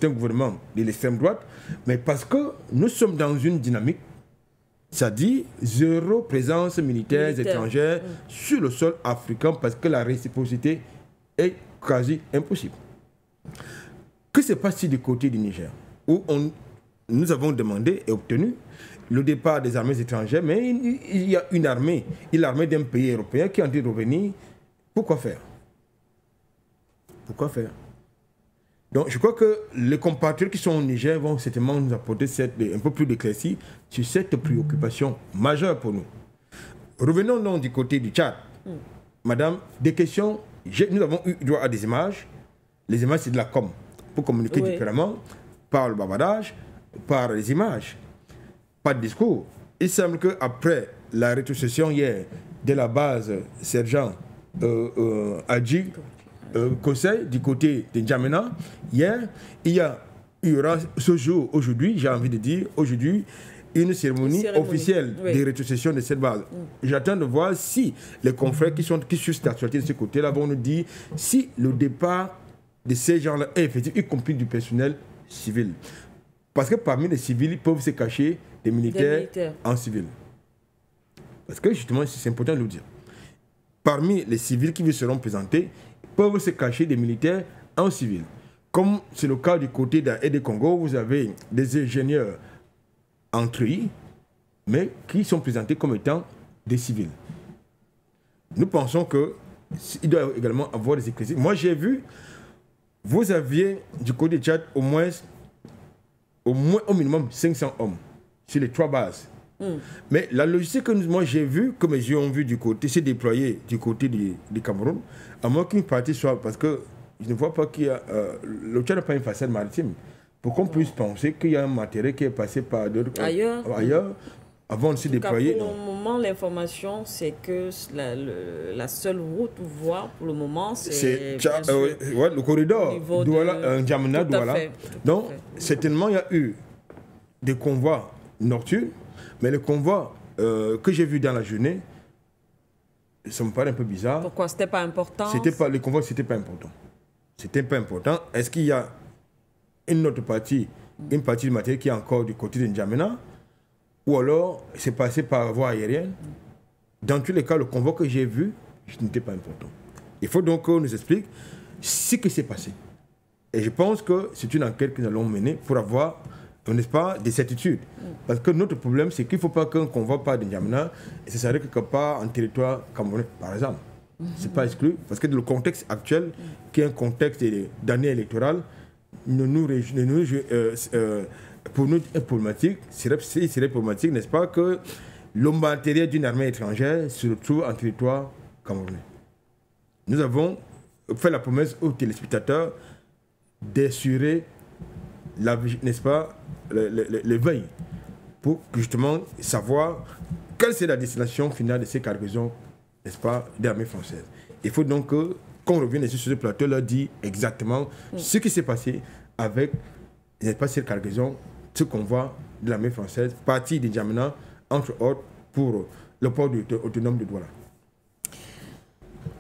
Speaker 2: un gouvernement de l'extrême droite, mais parce que nous sommes dans une dynamique, ça dit zéro présence militaire étrangère sur le sol africain parce que la réciprocité est quasi impossible. Que se passe-t-il du côté du Niger, où nous avons demandé et obtenu le départ des armées étrangères, mais il y a une armée, l'armée d'un pays européen qui est en train de revenir. Pourquoi faire? Pourquoi faire? Donc je crois que les compatriotes qui sont au Niger vont certainement nous apporter un peu plus d'éclaircie sur cette préoccupation majeure pour nous. Revenons donc du côté du Tchad. Madame, des questions, nous avons eu droit à des images. Les images, c'est de la com. Pour communiquer différemment, par le bavardage, par les images, pas de discours. Il semble qu'après la rétrocession hier de la base sergent Adji Conseil du côté de N'Djamena, hier, il y aura ce jour, aujourd'hui, j'ai envie de dire, aujourd'hui, une cérémonie officielle de rétrocession de cette base. J'attends de voir si les confrères qui suivent cette actualité de ce côté-là vont nous dire si le départ de ces gens-là est effectif, y compris du personnel civil. Parce que parmi les civils, ils peuvent se cacher des militaires en civil. Parce que justement, c'est important de le dire. parmi les civils qui seront présentés, peuvent se cacher des militaires en civil. Comme c'est le cas du côté d'Aide Congo, vous avez des ingénieurs en TRI, mais qui sont présentés comme étant des civils. Nous pensons qu'il doit également avoir des éclaircissements. Moi, j'ai vu, vous aviez du côté du Tchad au minimum 500 hommes sur les 3 bases. Mais la logistique que moi j'ai vue, que mes yeux ont vu du côté, c'est déployé du côté du Cameroun, à moins qu'une partie soit, parce que je ne vois pas qu'il y a, le Tchad n'a pas une façade maritime, pour qu'on puisse penser qu'il y a un matériel qui est passé par d'autres ailleurs avant de se déployer.
Speaker 1: Pour le moment, l'information, c'est que la seule route ou voie, pour le moment, c'est
Speaker 2: le corridor N'Djamena, Douala. Donc, certainement, il y a eu des convois nocturnes, mais les convois que j'ai vus dans la journée, ça me paraît un peu bizarre.
Speaker 1: Pourquoi? C'était pas important?
Speaker 2: Les convois, c'était pas important. C'était pas important. Est-ce qu'il y a une autre partie, une partie du matériel qui est encore du côté de N'Djamena, ou alors c'est passé par voie aérienne? Dans tous les cas, le convoi que j'ai vu, ce n'était pas important. Il faut donc qu'on nous explique ce qui s'est passé. Et je pense que c'est une enquête que nous allons mener pour avoir, n'est-ce pas, des certitudes. Parce que notre problème, c'est qu'il ne faut pas qu'un convoi parte de N'Djamena et ça s'arrête quelque part en territoire camerounais, par exemple. Ce n'est pas exclu, parce que dans le contexte actuel, qui est un contexte d'année électorale, pour nous, c'est problématique, serait problématique, n'est-ce pas, que le matériel d'une armée étrangère se retrouve en territoire camerounais. Nous avons fait la promesse aux téléspectateurs d'assurer, n'est-ce pas, les veilles, pour justement savoir quelle c'est la destination finale de ces cargaisons, n'est-ce pas, d'armée française. Il faut donc qu'on revienne sur ce plateau, leur dire exactement ce qui s'est passé avec, n'est-ce pas, cette cargaison, ce convoi de l'armée française, partie de N'Djamena, entre autres, pour le port autonome de Douala.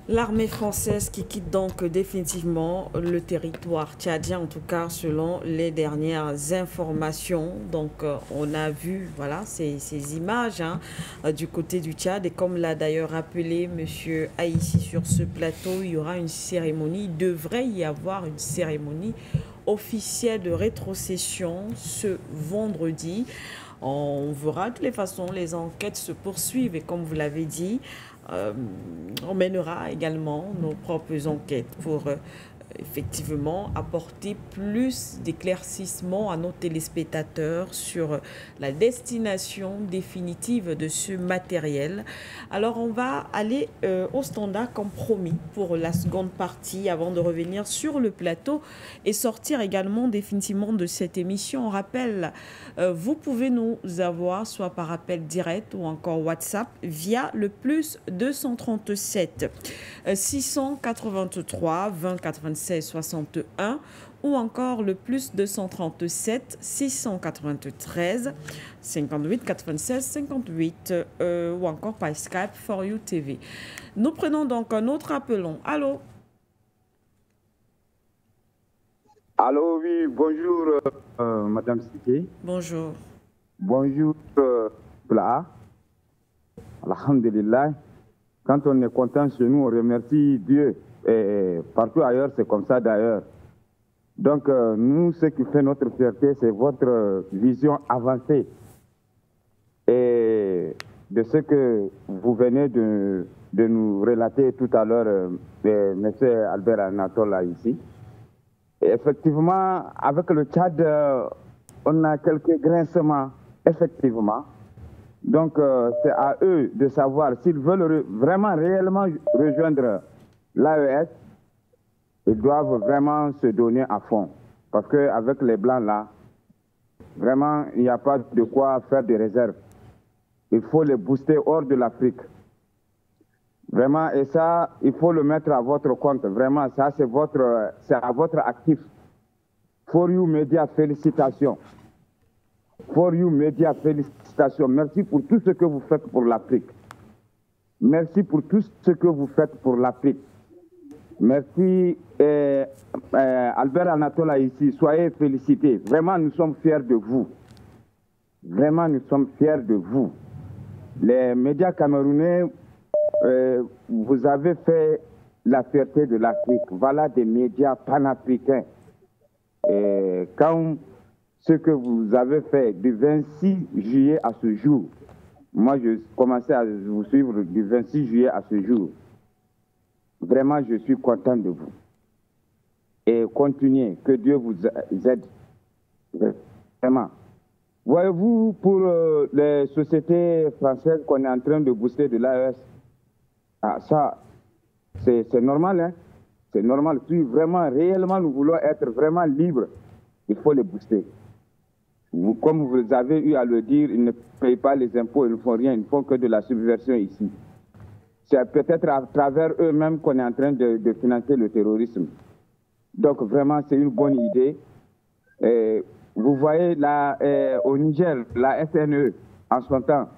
Speaker 1: L'armée française qui quitte donc définitivement le territoire tchadien, en tout cas selon les dernières informations. Donc on a vu voilà, ces images du côté du Tchad. Et comme l'a d'ailleurs rappelé M. Haïssi sur ce plateau, il y aura une cérémonie, il devrait y avoir une cérémonie officielle de rétrocession ce vendredi. On verra de toutes les façons, les enquêtes se poursuivent et comme vous l'avez dit, on mènera également nos propres enquêtes pour effectivement apporter plus d'éclaircissements à nos téléspectateurs sur la destination définitive de ce matériel. Alors on va aller au standard comme promis pour la seconde partie avant de revenir sur le plateau et sortir également définitivement de cette émission. On rappelle, vous pouvez nous avoir soit par appel direct ou encore WhatsApp via le plus 237 683 20 96 61 ou encore le plus 237 693 58 96 58 ou encore par Skype For You TV. Nous prenons donc un autre appelon. Allô?
Speaker 15: Allô, oui, bonjour, Madame Sike.
Speaker 1: Bonjour.
Speaker 15: Bonjour, Pla. Alhamdulillah. Quand on est content chez nous, on remercie Dieu. Et partout ailleurs, c'est comme ça d'ailleurs. Donc, nous, ce qui fait notre fierté, c'est votre vision avancée. Et de ce que vous venez de nous relater tout à l'heure, M. Albert Anatole là, ici. Et effectivement, avec le Tchad, on a quelques grincements, effectivement. Donc, c'est à eux de savoir s'ils veulent vraiment, réellement rejoindre l'AES, ils doivent vraiment se donner à fond. Parce qu'avec les Blancs là, vraiment, il n'y a pas de quoi faire de réserve. Il faut les booster hors de l'Afrique. Vraiment, et ça, il faut le mettre à votre compte. Vraiment, ça, c'est à votre actif. For You Media, félicitations. For You Media, félicitations. Merci pour tout ce que vous faites pour l'Afrique. Merci pour tout ce que vous faites pour l'Afrique. Merci, Albert Anatole ici. Soyez félicités. Vraiment, nous sommes fiers de vous. Vraiment, nous sommes fiers de vous. Les médias camerounais, vous avez fait la fierté de l'Afrique. Voilà des médias panafricains. Quand ce que vous avez fait du 26 juillet à ce jour, moi je commençais à vous suivre du 26 juillet à ce jour. Vraiment, je suis content de vous. Et continuez, que Dieu vous aide. Vraiment. Voyez-vous, pour les sociétés françaises qu'on est en train de booster de l'AES, ça, c'est normal, hein? C'est normal. Si vraiment, réellement, nous voulons être vraiment libres, il faut les booster. Comme vous avez eu à le dire, ils ne payent pas les impôts, ils ne font rien, ils ne font que de la subversion ici. C'est peut-être à travers eux-mêmes qu'on est en train de financer le terrorisme. Donc vraiment, c'est une bonne idée. Vous voyez, là, au Niger, la SNE, en son temps,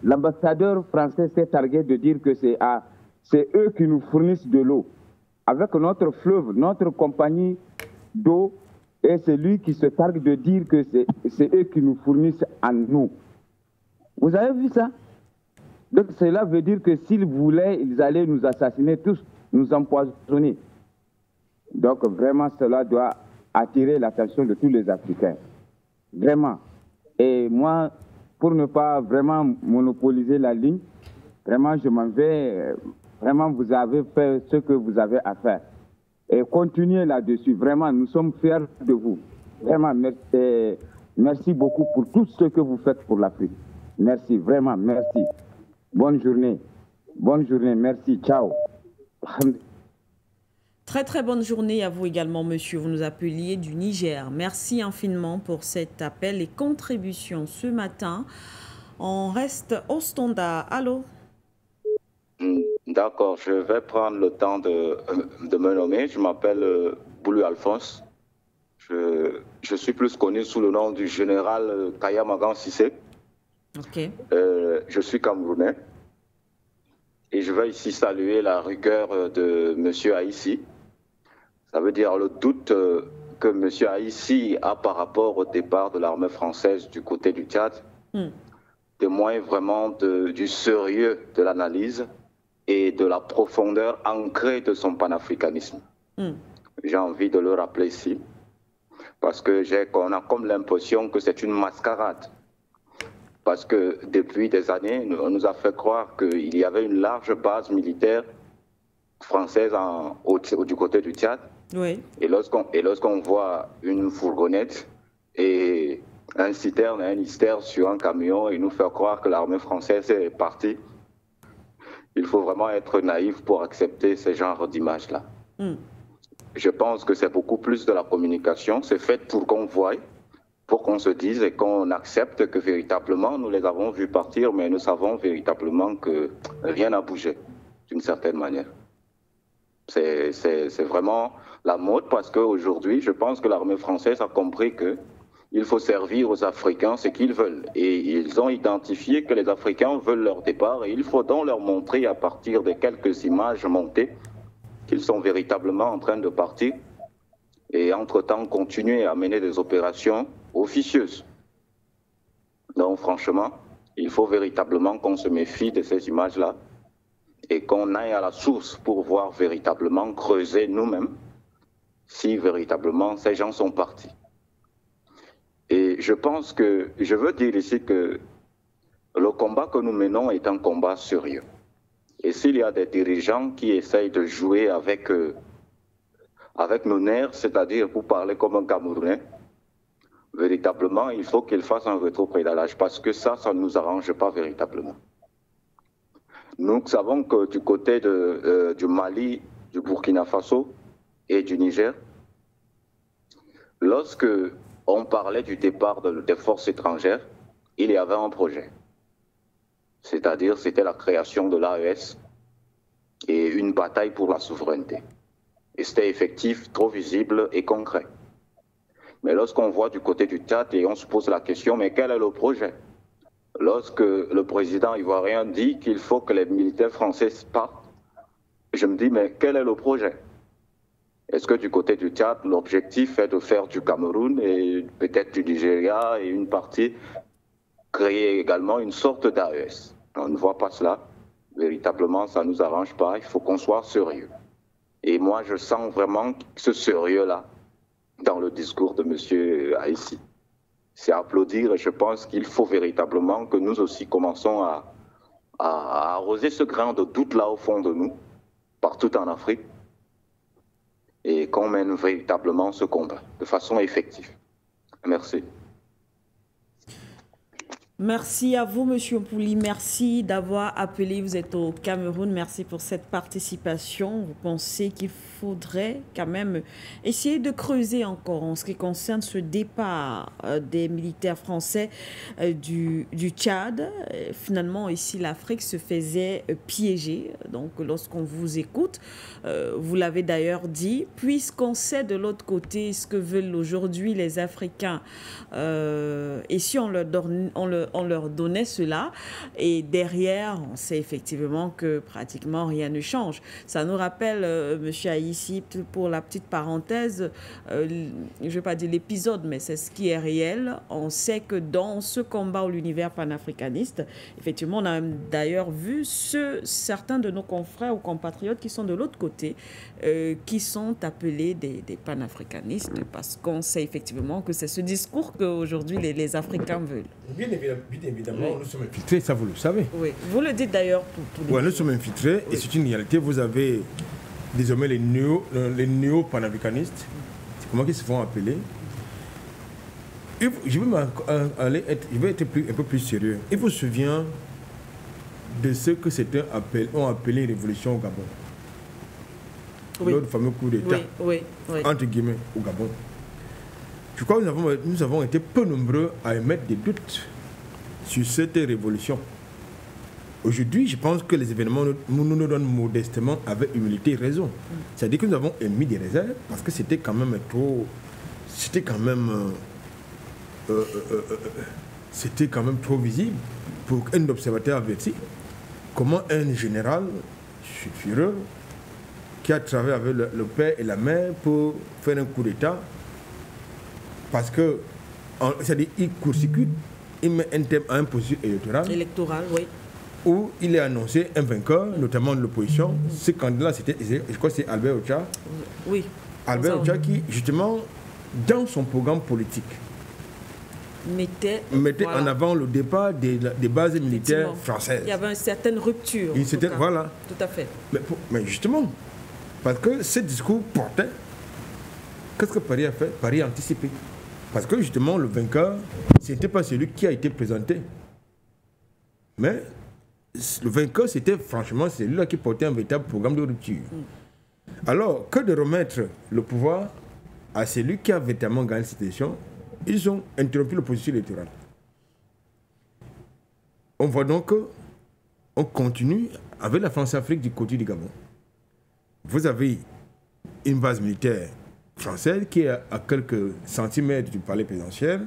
Speaker 15: l'ambassadeur français s'est targué de dire que c'est eux qui nous fournissent de l'eau. Avec notre fleuve, notre compagnie d'eau, et c'est lui qui se targue de dire que c'est eux qui nous fournissent à nous. Vous avez vu ça? Donc cela veut dire que s'ils voulaient, ils allaient nous assassiner tous, nous empoisonner. Donc vraiment, cela doit attirer l'attention de tous les Africains. Vraiment. Et moi, pour ne pas vraiment monopoliser la ligne, vraiment, je m'en vais. Vraiment, vous avez fait ce que vous avez à faire. Et continuez là-dessus. Vraiment, nous sommes fiers de vous. Vraiment, merci beaucoup pour tout ce que vous faites pour l'Afrique. Merci, vraiment, merci. Bonne journée. Bonne journée, merci. Ciao.
Speaker 1: Très très bonne journée à vous également, monsieur. Vous nous appeliez du Niger. Merci infiniment pour cet appel et contribution ce matin. On reste au standard. Allô?
Speaker 12: D'accord, je vais prendre le temps de me nommer. Je m'appelle Boulou Alphonse. Je suis plus connu sous le nom du général Kaya Magan Sissé.
Speaker 1: Ok.
Speaker 12: Je suis camerounais. Et je vais ici saluer la rigueur de M. Haïssi. Ça veut dire le doute que M. Haïssi a par rapport au départ de l'armée française du côté du Tchad. Témoigne vraiment du sérieux de l'analyse et de la profondeur ancrée de son panafricanisme. J'ai envie de le rappeler ici, parce qu'on a comme l'impression que c'est une mascarade. Parce que depuis des années, on nous a fait croire qu'il y avait une large base militaire française du côté du Tchad.
Speaker 1: Oui.
Speaker 12: Et lorsqu'on voit une fourgonnette et un citerne et un hystère sur un camion et nous faire croire que l'armée française est partie, il faut vraiment être naïf pour accepter ce genre d'images-là. Je pense que c'est beaucoup plus de la communication. C'est fait pour qu'on voie, pour qu'on se dise et qu'on accepte que véritablement, nous les avons vus partir, mais nous savons véritablement que rien n'a bougé, d'une certaine manière. C'est vraiment la mode, parce qu'aujourd'hui, je pense que l'armée française a compris qu'il faut servir aux Africains ce qu'ils veulent. Et ils ont identifié que les Africains veulent leur départ, et il faut donc leur montrer à partir de quelques images montées qu'ils sont véritablement en train de partir, et entre-temps continuer à mener des opérations officieuses. Donc franchement, il faut véritablement qu'on se méfie de ces images-là et qu'on aille à la source pour voir véritablement creuser nous-mêmes si véritablement ces gens sont partis. Et je pense que, je veux dire ici que le combat que nous menons est un combat sérieux. Et s'il y a des dirigeants qui essayent de jouer avec nos nerfs, c'est-à-dire pour parler comme un Camerounais, véritablement, il faut qu'ils fassent un rétropédalage, parce que ça ne nous arrange pas véritablement. Nous savons que du côté du Mali, du Burkina Faso et du Niger, lorsque on parlait du départ des forces étrangères, il y avait un projet. C'est-à-dire, c'était la création de l'AES et une bataille pour la souveraineté. Et c'était effectif, trop visible et concret. Mais lorsqu'on voit du côté du Tchad et on se pose la question, mais quel est le projet? Lorsque le président ivoirien dit qu'il faut que les militaires français partent, je me dis, mais quel est le projet? Est-ce que du côté du Tchad, l'objectif est de faire du Cameroun et peut-être du Nigeria et une partie, créer également une sorte d'AES? On ne voit pas cela. Véritablement, ça ne nous arrange pas. Il faut qu'on soit sérieux. Et moi, je sens vraiment ce sérieux-là dans le discours de M. Haïssi. C'est à applaudir et je pense qu'il faut véritablement que nous aussi commençons à arroser ce grain de doute-là au fond de nous, partout en Afrique, et qu'on mène véritablement ce combat de façon effective. Merci.
Speaker 1: Merci à vous, Monsieur Pouli. Merci d'avoir appelé. Vous êtes au Cameroun. Merci pour cette participation. Vous pensez qu'il faudrait quand même essayer de creuser encore en ce qui concerne ce départ des militaires français du Tchad. Finalement, ici, l'Afrique se faisait piéger. Donc, lorsqu'on vous écoute, vous l'avez d'ailleurs dit, puisqu'on sait de l'autre côté ce que veulent aujourd'hui les Africains, et si on leur donnait cela, et derrière, on sait effectivement que pratiquement rien ne change. Ça nous rappelle, Monsieur Haïssi, pour la petite parenthèse, je ne vais pas dire l'épisode, mais c'est ce qui est réel. On sait que dans ce combat ou l'univers panafricaniste, effectivement, on a d'ailleurs vu certains de nos confrères ou compatriotes qui sont de l'autre côté, qui sont appelés des panafricanistes, parce qu'on sait effectivement que c'est ce discours qu'aujourd'hui les Africains veulent.
Speaker 2: Bien évidemment, oui. Nous sommes infiltrés, ça vous le savez.
Speaker 1: Oui, vous le dites d'ailleurs pour tous les
Speaker 2: nous sommes infiltrés, oui. Et c'est une réalité. Vous avez désormais les néo-panafricanistes, c'est comment ils se font appeler. Je vais être un peu plus sérieux. Il vous souvient de ce que certains ont appelé révolution au Gabon. Oui. Lors du fameux coup d'État,
Speaker 1: oui.
Speaker 2: entre guillemets, au Gabon. Je crois que nous avons été peu nombreux à émettre des doutes sur cette révolution. Aujourd'hui, je pense que les événements nous donnent modestement, avec humilité, raison. C'est-à-dire que nous avons émis des réserves parce que c'était quand même trop... C'était quand même trop visible pour un observateur averti. Comment un général sulfureux qui a travaillé avec le père et la mère pour faire un coup d'État, parce que, c'est-à-dire, il court-circuite, il met un thème à un processus électoral,
Speaker 1: oui.
Speaker 2: Où il est annoncé un vainqueur, notamment de l'opposition. Ce candidat, c'était, je crois que c'est Albert Ocha.
Speaker 1: Oui.
Speaker 2: Albert Ocha qui, justement, dans son programme politique,
Speaker 1: mettait
Speaker 2: en avant le départ des bases militaires françaises.
Speaker 1: Il y avait une certaine rupture.
Speaker 2: Voilà.
Speaker 1: Tout à fait.
Speaker 2: Mais justement, parce que ce discours portait, qu'est-ce que Paris a fait? Paris a anticipé. Parce que justement, le vainqueur, ce n'était pas celui qui a été présenté. Mais le vainqueur, c'était franchement celui-là qui portait un véritable programme de rupture. Alors, que de remettre le pouvoir à celui qui a véritablement gagné cette élection, ils ont interrompu le processus électoral. On voit donc qu'on continue avec la France-Afrique du côté du Gabon. Vous avez une base militaire française qui est à quelques centimètres du palais présidentiel.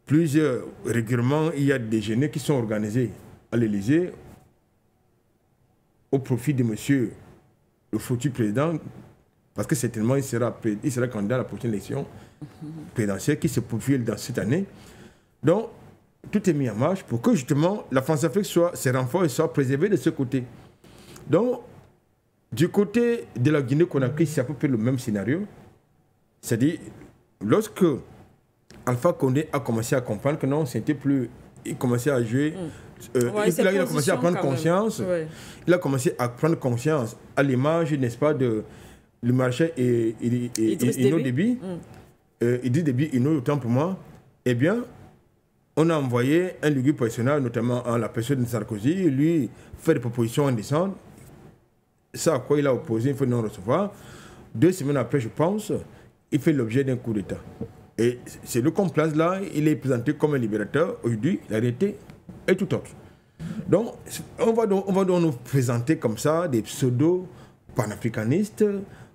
Speaker 2: Plusieurs régulièrement, il y a des déjeuners qui sont organisés à l'Élysée au profit de monsieur le futur président, parce que certainement il sera candidat à la prochaine élection présidentielle qui se profile dans cette année. Donc, tout est mis en marche pour que justement la France-Afrique ses renforts soient préservés de ce côté. Donc, du côté de la Guinée-Conakry, c'est à peu près le même scénario. C'est-à-dire, lorsque Alpha Condé a commencé à comprendre que non, c'était plus... Il commençait à jouer... il a commencé à prendre conscience. Ouais. Il a commencé à prendre conscience à l'image, n'est-ce pas, de le marché et Ino Déby. Idriss Déby, Ino, autant pour moi. Eh bien, on a envoyé un lugubre personnel, notamment en la personne de Sarkozy, lui fait des propositions indécentes. Ça à quoi il a opposé, il faut non recevoir. 2 semaines après, je pense, il fait l'objet d'un coup d'État. Et c'est le qu'on place là, il est présenté comme un libérateur. Aujourd'hui, la réalité est tout autre. Donc, on va donc nous présenter comme ça des pseudo-panafricanistes,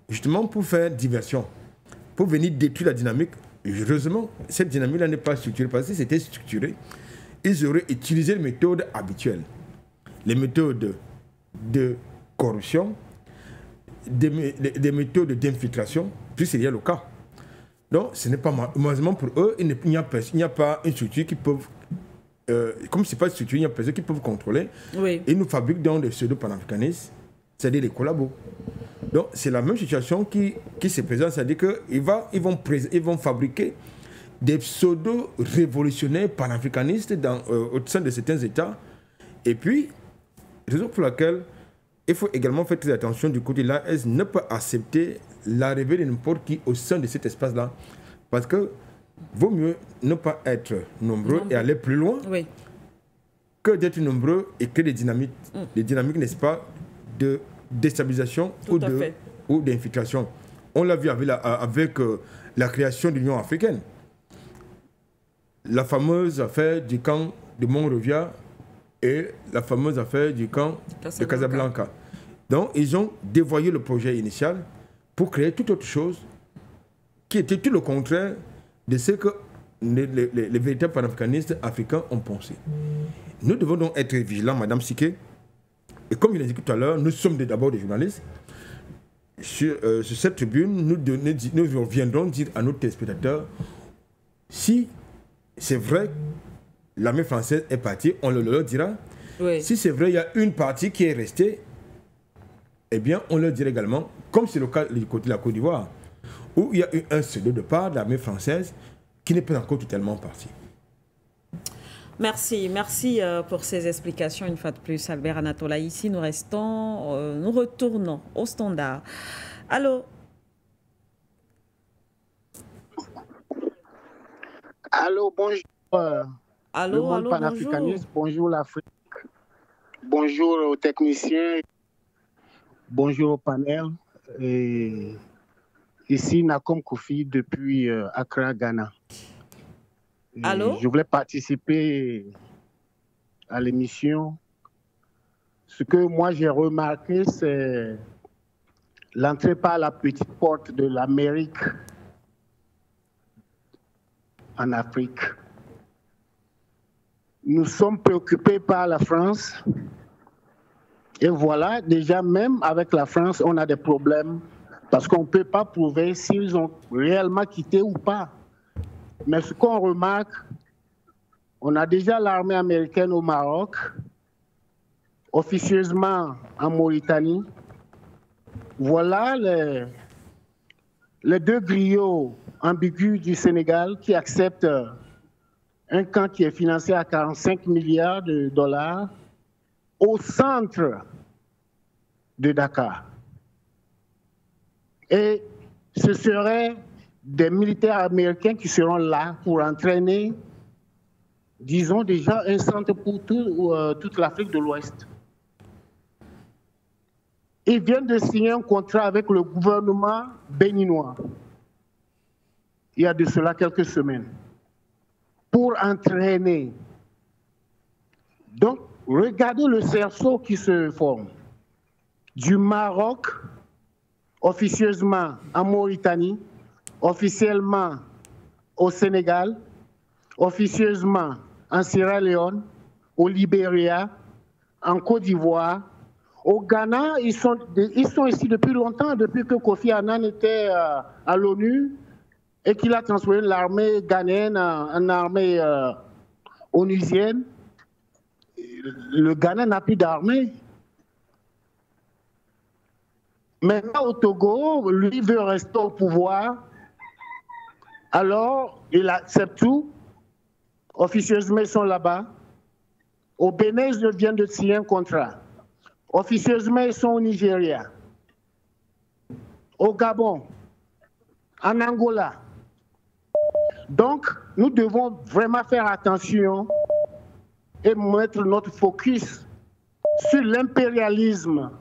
Speaker 2: justement pour faire diversion, pour venir détruire la dynamique. Et heureusement, cette dynamique-là n'est pas structurée, parce que si c'était structuré, ils auraient utilisé les méthodes habituelles, les méthodes de corruption, des méthodes d'infiltration, puis c'est le cas. Donc, ce n'est pas malheureusement pour eux, il n'y a pas une structure qui peut comme ce n'est pas structuré, il y a personne qui peuvent contrôler.
Speaker 1: Oui.
Speaker 2: Ils nous fabriquent dans des pseudo-panafricanistes, c'est-à-dire des collabos. Donc, c'est la même situation qui se présente, c'est-à-dire qu'ils vont fabriquer des pseudo-révolutionnaires panafricanistes au sein de certains États. Et puis, raison pour laquelle il faut également faire très attention du côté de l'AS, ne pas accepter l'arrivée de n'importe qui au sein de cet espace-là. Parce que vaut mieux ne pas être nombreux et aller plus loin que d'être nombreux et que des dynamiques, n'est-ce pas, de déstabilisation ou d'infiltration. On l'a vu avec la création de l'Union africaine. La fameuse affaire du camp de Monrovia et la fameuse affaire du camp de Casablanca. Donc, ils ont dévoyé le projet initial pour créer toute autre chose qui était tout le contraire de ce que les véritables panafricanistes africains ont pensé. Nous devons donc être vigilants, Madame Siké. Et comme je l'ai dit tout à l'heure, nous sommes d'abord des journalistes. Sur cette tribune, nous reviendrons dire à nos téléspectateurs si c'est vrai l'armée française est partie, on leur dira. Oui. Si c'est vrai, il y a une partie qui est restée, eh bien, on leur dira également, comme c'est le cas du côté de la Côte d'Ivoire, où il y a eu un pseudo-départ de l'armée française qui n'est pas encore totalement parti.
Speaker 1: Merci pour ces explications une fois de plus, Albert Anatola. Ici, nous retournons au standard. Allô?
Speaker 16: Allô, bonjour.
Speaker 1: Allô,
Speaker 16: le monde panafricaniste, bonjour l'Afrique. Bonjour aux techniciens. Bonjour au panel. Et ici, Nakom Kofi depuis Accra, Ghana.
Speaker 1: Allô?
Speaker 16: Je voulais participer à l'émission. Ce que moi j'ai remarqué, c'est l'entrée par la petite porte de l'Amérique en Afrique. Nous sommes préoccupés par la France. Et voilà, déjà même avec la France, on a des problèmes parce qu'on ne peut pas prouver s'ils ont réellement quitté ou pas. Mais ce qu'on remarque, on a déjà l'armée américaine au Maroc, officieusement en Mauritanie. Voilà les deux griots ambigus du Sénégal qui acceptent un camp qui est financé à 45 milliards de dollars au centre de Dakar. Et ce serait des militaires américains qui seront là pour entraîner, disons déjà, un centre pour toute l'Afrique de l'Ouest. Ils viennent de signer un contrat avec le gouvernement béninois, il y a de cela quelques semaines, pour entraîner. Donc, regardez le cerceau qui se forme. Du Maroc, officieusement en Mauritanie, officiellement au Sénégal, officieusement en Sierra Leone, au Libéria, en Côte d'Ivoire. Au Ghana, ils sont ici depuis longtemps, depuis que Kofi Annan était à l'ONU et qu'il a transformé l'armée ghanéenne en armée onusienne. Le Ghana n'a plus d'armée. Maintenant, au Togo, lui veut rester au pouvoir. Alors, il accepte tout. Officieusement, ils sont là-bas. Au Bénin, ils viennent de signer un contrat. Officieusement, ils sont au Nigeria. Au Gabon. En Angola. Donc, nous devons vraiment faire attention et mettre notre focus sur l'impérialisme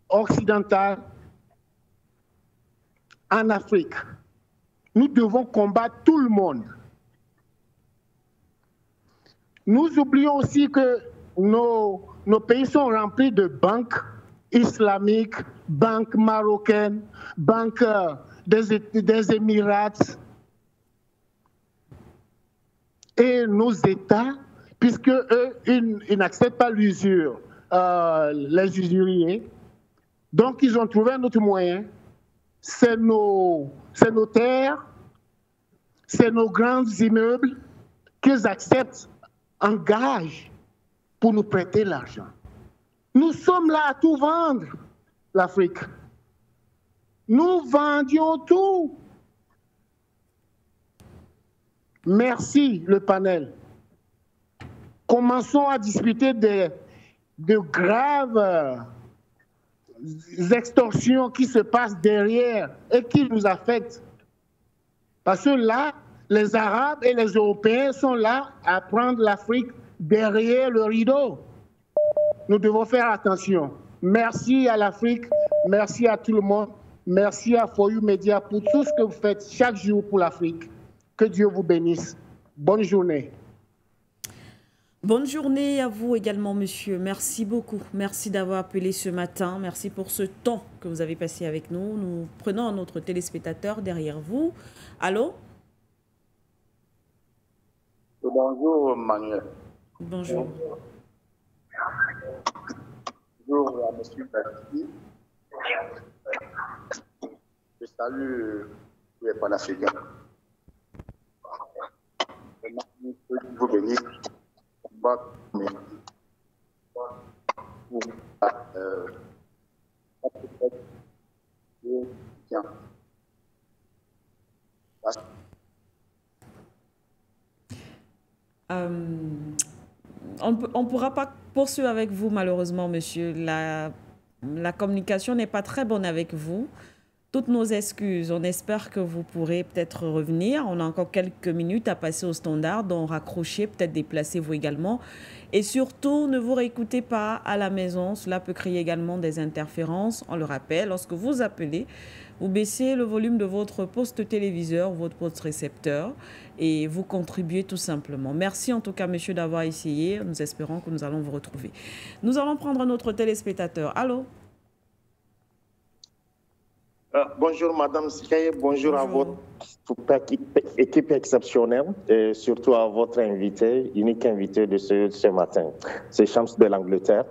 Speaker 16: occidental en Afrique. Nous devons combattre tout le monde. Nous oublions aussi que nos pays sont remplis de banques islamiques, banques marocaines, banques des Émirats. Et nos États, puisque eux, ils n'acceptent pas l'usure, les usuriers. Donc, ils ont trouvé un autre moyen. C'est nos terres, c'est nos grands immeubles qu'ils acceptent engage pour nous prêter l'argent. Nous sommes là à tout vendre, l'Afrique. Nous vendions tout. Merci, le panel. Commençons à discuter de graves extorsions qui se passent derrière et qui nous affectent. Parce que là, les Arabes et les Européens sont là à prendre l'Afrique derrière le rideau. Nous devons faire attention. Merci à l'Afrique, merci à tout le monde, merci à For You Media pour tout ce que vous faites chaque jour pour l'Afrique. Que Dieu vous bénisse. Bonne journée.
Speaker 1: Bonne journée à vous également, monsieur. Merci beaucoup. Merci d'avoir appelé ce matin. Merci pour ce temps que vous avez passé avec nous. Nous prenons un autre téléspectateur derrière vous. Allô?
Speaker 17: Bonjour, Manuel.
Speaker 1: Bonjour.
Speaker 17: Bonjour à monsieur Basti. Je salue les panafricains. Vous bénisse.
Speaker 1: On ne pourra pas poursuivre avec vous, malheureusement, monsieur. La communication n'est pas très bonne avec vous. Toutes nos excuses. On espère que vous pourrez peut-être revenir. On a encore quelques minutes à passer au standard, donc raccrochez, peut-être déplacez-vous également. Et surtout, ne vous réécoutez pas à la maison. Cela peut créer également des interférences. On le rappelle, lorsque vous appelez, vous baissez le volume de votre poste téléviseur, votre poste récepteur, et vous contribuez tout simplement. Merci en tout cas, monsieur, d'avoir essayé. Nous espérons que nous allons vous retrouver. Nous allons prendre notre téléspectateur. Allô?
Speaker 18: Bonjour Madame Sikaye, bonjour à votre équipe exceptionnelle et surtout à votre invité, unique invité de ce matin, c'est Shams de l'Angleterre.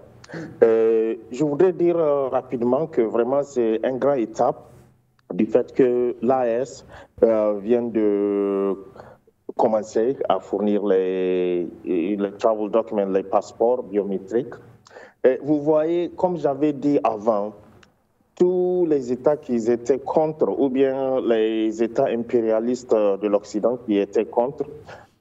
Speaker 18: Je voudrais dire rapidement que vraiment c'est une grande étape du fait que l'AES vient de commencer à fournir les travel documents, les passeports biométriques. Et vous voyez, comme j'avais dit avant, tous les États qui étaient contre, ou bien les États impérialistes de l'Occident qui étaient contre,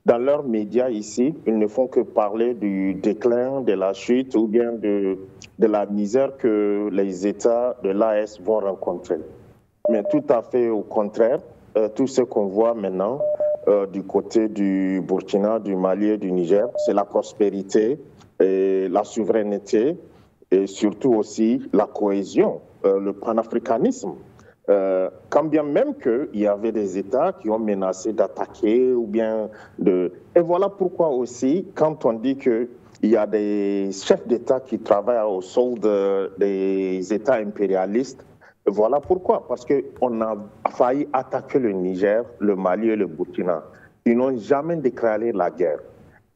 Speaker 18: dans leurs médias ici, ils ne font que parler du déclin, de la chute, ou bien de la misère que les États de l'AES vont rencontrer. Mais tout à fait au contraire, tout ce qu'on voit maintenant du côté du Burkina, du Mali et du Niger, c'est la prospérité, et la souveraineté, et surtout aussi la cohésion. Le panafricanisme, quand bien même qu'il y avait des États qui ont menacé d'attaquer ou bien de... Et voilà pourquoi aussi, quand on dit qu'il y a des chefs d'État qui travaillent au solde des États impérialistes, voilà pourquoi. Parce qu'on a failli attaquer le Niger, le Mali et le Burkina. Ils n'ont jamais déclaré la guerre.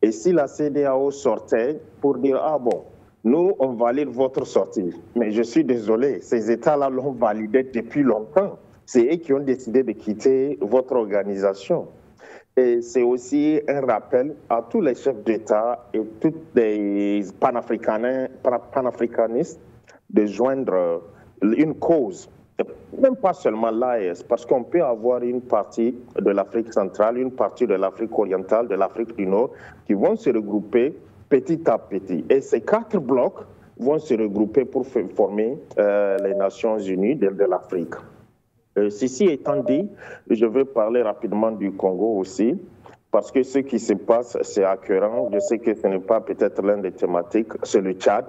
Speaker 18: Et si la CEDEAO sortait pour dire « Ah bon, nous, on valide votre sortie. » Mais je suis désolé, ces États-là l'ont validé depuis longtemps. C'est eux qui ont décidé de quitter votre organisation. Et c'est aussi un rappel à tous les chefs d'État et tous les panafricanistes de joindre une cause, même pas seulement l'AES, parce qu'on peut avoir une partie de l'Afrique centrale, une partie de l'Afrique orientale, de l'Afrique du Nord, qui vont se regrouper petit à petit. Et ces 4 blocs vont se regrouper pour former les Nations Unies de l'Afrique. Ceci étant dit, je vais parler rapidement du Congo aussi, parce que ce qui se passe, c'est accueillant. Je sais que ce n'est pas peut-être l'une des thématiques, c'est le Tchad,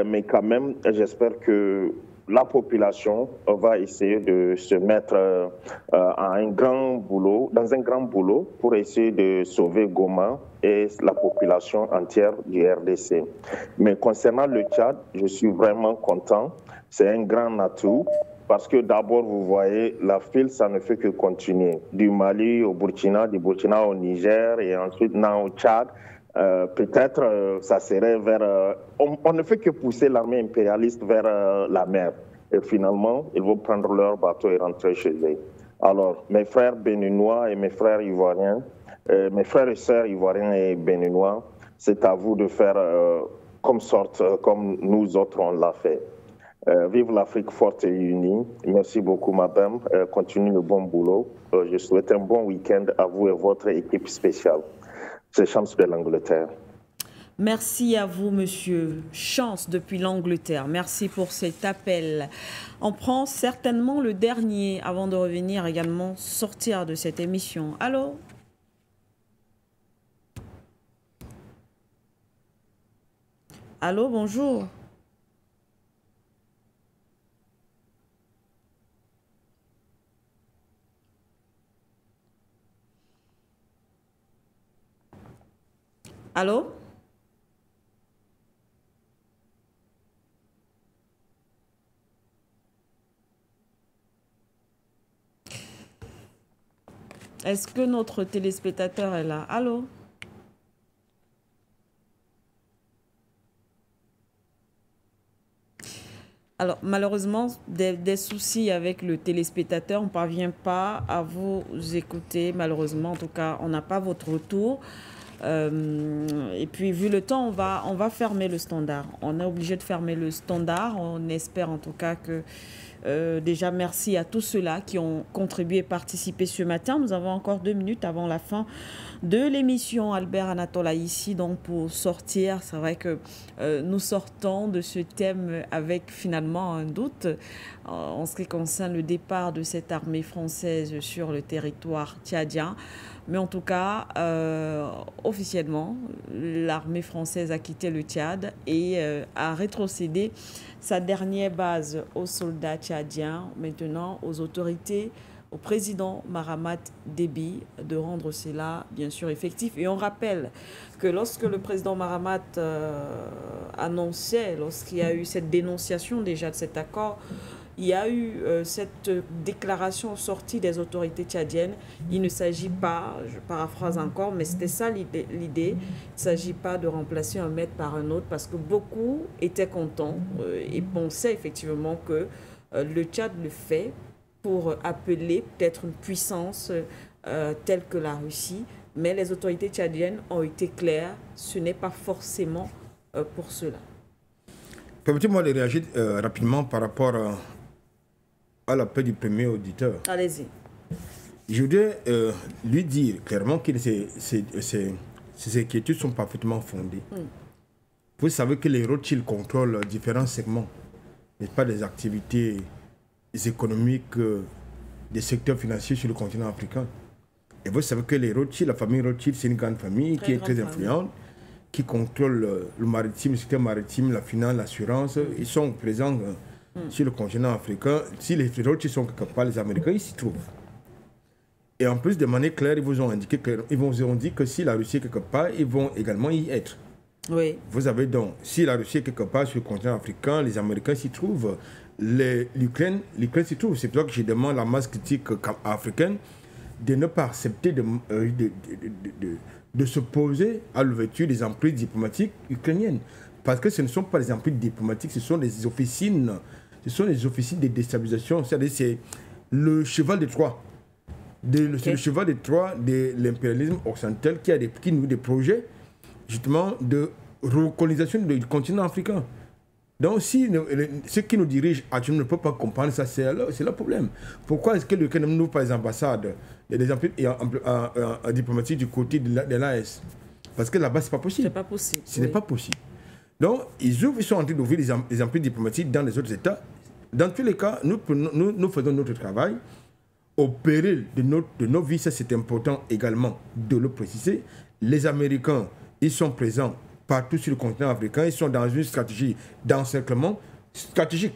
Speaker 18: mais quand même, j'espère que la population va essayer de se mettre dans un grand boulot pour essayer de sauver Goma et la population entière du RDC. Mais concernant le Tchad, je suis vraiment content. C'est un grand atout parce que d'abord, vous voyez, la file, ça ne fait que continuer. Du Mali au Burkina, du Burkina au Niger et ensuite au Tchad. Peut-être ça serait vers... on ne fait que pousser l'armée impérialiste vers la mer. Et finalement, ils vont prendre leur bateau et rentrer chez eux. Alors, mes frères béninois et mes frères ivoiriens, mes frères et sœurs ivoiriens et béninois, c'est à vous de faire comme nous autres on l'a fait. Vive l'Afrique forte et unie. Merci beaucoup, madame. Continue le bon boulot. Je souhaite un bon week-end à vous et votre équipe spéciale. C'est Chams de l'Angleterre.
Speaker 1: Merci à vous, monsieur. Chance depuis l'Angleterre. Merci pour cet appel. On prend certainement le dernier avant de revenir également sortir de cette émission. Allô? Allô, bonjour. Allô? Est-ce que notre téléspectateur est là? Allô? Alors, malheureusement, des soucis avec le téléspectateur, on ne parvient pas à vous écouter. Malheureusement, en tout cas, on n'a pas votre retour. Et puis, vu le temps, on va fermer le standard. On est obligé de fermer le standard. On espère en tout cas que... déjà, merci à tous ceux-là qui ont contribué et participé ce matin. Nous avons encore 2 minutes avant la fin de l'émission. Albert Anatola ici, donc pour sortir. C'est vrai que nous sortons de ce thème avec finalement un doute en ce qui concerne le départ de cette armée française sur le territoire tchadien. Mais en tout cas, officiellement, l'armée française a quitté le Tchad et a rétrocédé sa dernière base aux soldats tchadiens, maintenant aux autorités, au président Mahamat Déby, de rendre cela bien sûr effectif. Et on rappelle que lorsque le président Mahamat annonçait, lorsqu'il y a eu cette dénonciation déjà de cet accord, il y a eu cette déclaration sortie des autorités tchadiennes. Il ne s'agit pas, je paraphrase encore, mais c'était ça l'idée. Il ne s'agit pas de remplacer un maître par un autre parce que beaucoup étaient contents et pensaient effectivement que le Tchad le fait pour appeler peut-être une puissance telle que la Russie. Mais les autorités tchadiennes ont été claires, ce n'est pas forcément pour cela.
Speaker 2: Permettez-moi de réagir rapidement par rapport à l'appel du premier auditeur.
Speaker 1: Allez-y.
Speaker 2: Je voudrais lui dire clairement que ces inquiétudes sont parfaitement fondées. Vous savez que les Rothschild contrôlent différents segments, n'est-ce pas, des activités économiques, des secteurs financiers sur le continent africain. Et vous savez que les Rothschild, la famille Rothschild, c'est une grande famille qui est très influente, qui contrôle le maritime, le secteur maritime, la finance, l'assurance. Ils sont présents sur le continent africain. Si les Rothschild sont quelque part, les Américains, ils s'y trouvent. Et en plus, de manière claire, ils vous ont indiqué ils vous ont dit que si la Russie est quelque part, ils vont également y être.
Speaker 1: Oui.
Speaker 2: Vous avez donc, si la Russie est quelque part sur le continent africain, les Américains s'y trouvent. L'Ukraine s'y trouve. C'est pour ça que je demande à la masse critique africaine de ne pas accepter de s'opposer à l'ouverture des emprises diplomatiques ukrainiennes. Parce que ce ne sont pas des emprises diplomatiques, ce sont des officines. Ce sont des officines de déstabilisation. C'est-à-dire c'est le cheval de Troie. C'est le cheval de Troie de l'impérialisme occidental qui noue des projets justement de recolonisation du continent africain. Donc, si ceux qui nous dirigent actuellement ne peuvent pas comprendre ça, c'est le problème. Pourquoi est-ce que le Canada n'ouvre pas les ambassades, les emprises diplomatiques du côté de l'AS? Parce que là-bas, ce n'est pas possible.
Speaker 1: C'est pas possible.
Speaker 2: Ce n'est pas possible. Donc, ils sont en train d'ouvrir les emprises diplomatiques dans les autres États. Dans tous les cas, nous faisons notre travail au péril de nos vies. Ça, c'est important également de le préciser. Les Américains, ils sont présents partout sur le continent africain. Ils sont dans une stratégie d'encerclement stratégique.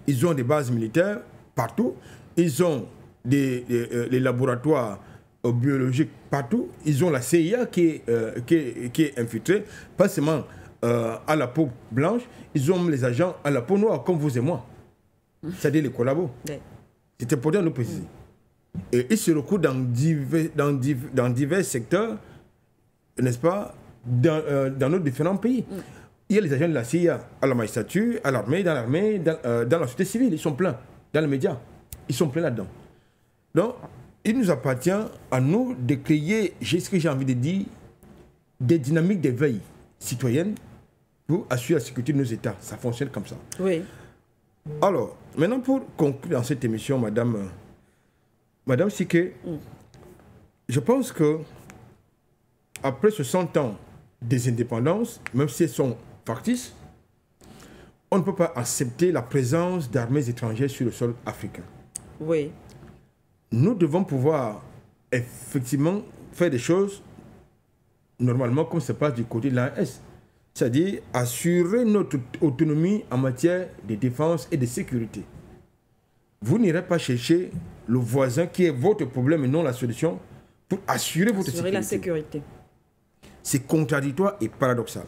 Speaker 2: Ils ont des bases militaires partout. Ils ont les laboratoires biologiques partout. Ils ont la CIA qui est infiltrée, pas seulement à la peau blanche. Ils ont les agents à la peau noire, comme vous et moi. C'est-à-dire les collabos. C'est important de le préciser. Et ils se recoupent dans divers secteurs, n'est-ce pas, dans nos différents pays. Il y a les agents de la CIA à la magistrature, à l'armée, dans la société civile. Ils sont pleins. Dans les médias, ils sont pleins là-dedans. Donc, il nous appartient à nous de créer, ce que j'ai envie de dire, des dynamiques d'éveil citoyenne pour assurer la sécurité de nos États. Ça fonctionne comme ça.
Speaker 1: Oui.
Speaker 2: Alors, maintenant pour conclure dans cette émission, Madame Siké, je pense que après 60 ans des indépendances, même si elles sont factices, on ne peut pas accepter la présence d'armées étrangères sur le sol africain.
Speaker 1: Oui.
Speaker 2: Nous devons pouvoir effectivement faire des choses normalement comme ça se passe du côté de l'AS. C'est-à-dire assurer notre autonomie en matière de défense et de sécurité. Vous n'irez pas chercher le voisin qui est votre problème et non la solution pour assurer votre sécurité.
Speaker 1: La sécurité.
Speaker 2: C'est contradictoire et paradoxal.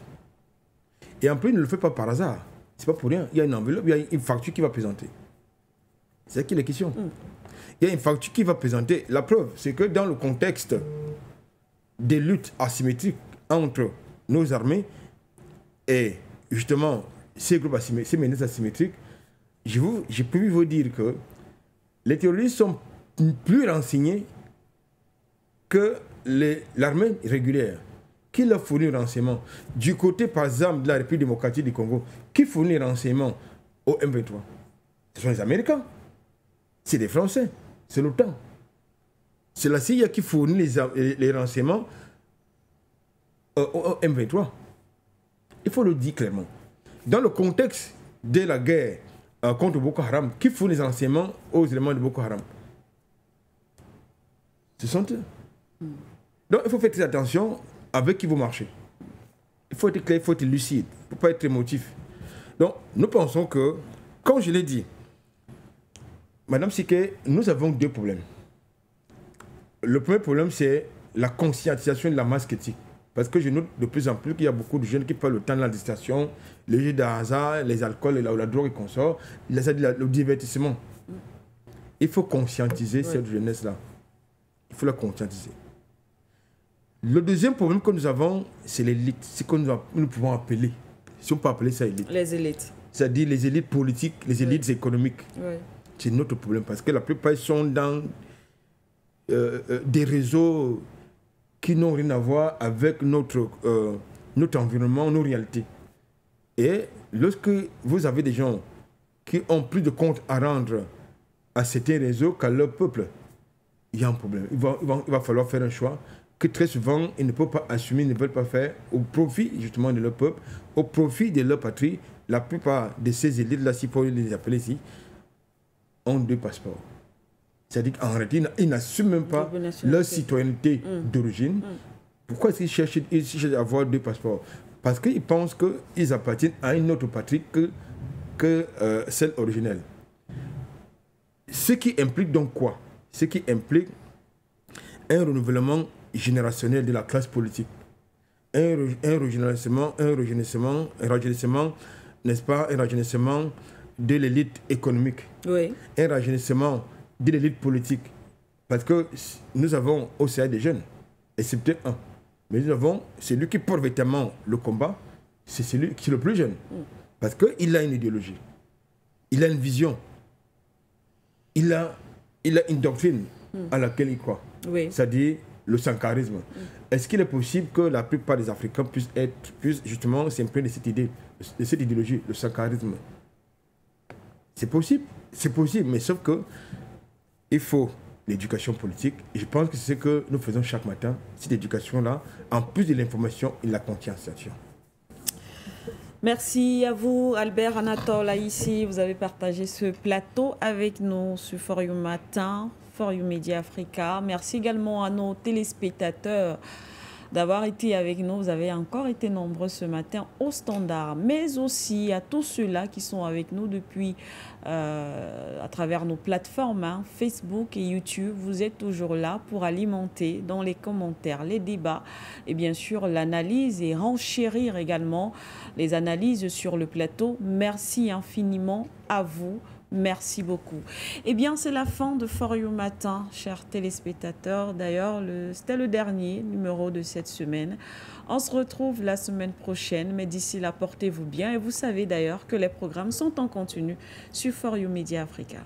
Speaker 2: Et en plus, il ne le fait pas par hasard. C'est pas pour rien. Il y a une enveloppe, il y a une facture qui va présenter. C'est ça qui est la question. Il y a une facture qui va présenter. La preuve, c'est que dans le contexte des luttes asymétriques entre nos armées et justement ces groupes asymétriques, ces menaces asymétriques, j'ai pu vous dire que les terroristes sont plus renseignés que l'armée régulière. Qui leur fournit le renseignement? Du côté, par exemple, de la République démocratique du Congo, qui fournit le renseignement au M23? Ce sont les Américains. C'est des Français. C'est l'OTAN. C'est la CIA qui fournit les renseignements au M23. Il faut le dire clairement. Dans le contexte de la guerre contre Boko Haram, qui fournit les renseignements aux éléments de Boko Haram? Ce sont eux. Donc il faut faire très attention avec qui vous marchez. Il faut être clair, il faut être lucide, il ne faut pas être émotif. Donc nous pensons que, comme je l'ai dit, Madame Siké, nous avons deux problèmes. Le premier problème, c'est la conscientisation de la masse critique. Parce que je note de plus en plus qu'il y a beaucoup de jeunes qui passent le temps de la distraction, les jeux de hasard, les alcools, la drogue et consorts, le divertissement. Il faut conscientiser cette jeunesse-là. Il faut la conscientiser. Le deuxième problème que nous avons, c'est l'élite. C'est que nous pouvons appeler, si on peut appeler ça élite.
Speaker 1: Les élites.
Speaker 2: C'est-à-dire les élites politiques, les élites économiques.
Speaker 1: Oui.
Speaker 2: C'est notre problème parce que la plupart sont dans des réseaux qui n'ont rien à voir avec notre environnement, nos réalités. Et lorsque vous avez des gens qui ont plus de comptes à rendre à certains réseaux qu'à leur peuple, il y a un problème. Il va falloir faire un choix que très souvent, ils ne peuvent pas assumer, ils ne veulent pas faire au profit justement de leur peuple, au profit de leur patrie. La plupart de ces élites-là, si pour les appeler ici, ont deux passeports. C'est-à-dire qu'en réalité, ils n'assument même pas leur citoyenneté d'origine. Pourquoi est-ce qu'ils cherchent à avoir deux passeports? Parce qu'ils pensent qu'ils appartiennent à une autre patrie que celle originelle. Ce qui implique donc quoi? Ce qui implique un renouvellement générationnel de la classe politique. Un rajeunissement, n'est-ce pas, un rajeunissement de l'élite économique.
Speaker 1: Oui.
Speaker 2: Un rajeunissement de l'élite politique. Parce que nous avons au CA des jeunes, et c'est peut-être un. Mais nous avons celui qui porte véritablement le combat, c'est celui qui est le plus jeune. Parce qu'il a une idéologie, il a une vision, il a une doctrine à laquelle il croit. Oui. C'est-à-dire le sankarisme. Est-ce qu'il est possible que la plupart des Africains puissent justement s'imprégner de cette idée, de cette idéologie, le sankarisme? C'est possible, mais sauf que il faut l'éducation politique. Et je pense que c'est ce que nous faisons chaque matin, cette éducation-là, en plus de l'information et de la conscientisation.
Speaker 1: Merci à vous, Albert Anatole, ici. Vous avez partagé ce plateau avec nous sur For You Matin, For You Media Africa. Merci également à nos téléspectateurs d'avoir été avec nous. Vous avez encore été nombreux ce matin au standard, mais aussi à tous ceux-là qui sont avec nous depuis à travers nos plateformes Facebook et YouTube. Vous êtes toujours là pour alimenter dans les commentaires les débats et bien sûr l'analyse et renchérir également les analyses sur le plateau. Merci infiniment à vous. Merci beaucoup. Eh bien, c'est la fin de For You Matin, chers téléspectateurs. D'ailleurs, c'était le dernier numéro de cette semaine. On se retrouve la semaine prochaine, mais d'ici là, portez-vous bien. Et vous savez d'ailleurs que les programmes sont en continu sur For You Media Africa.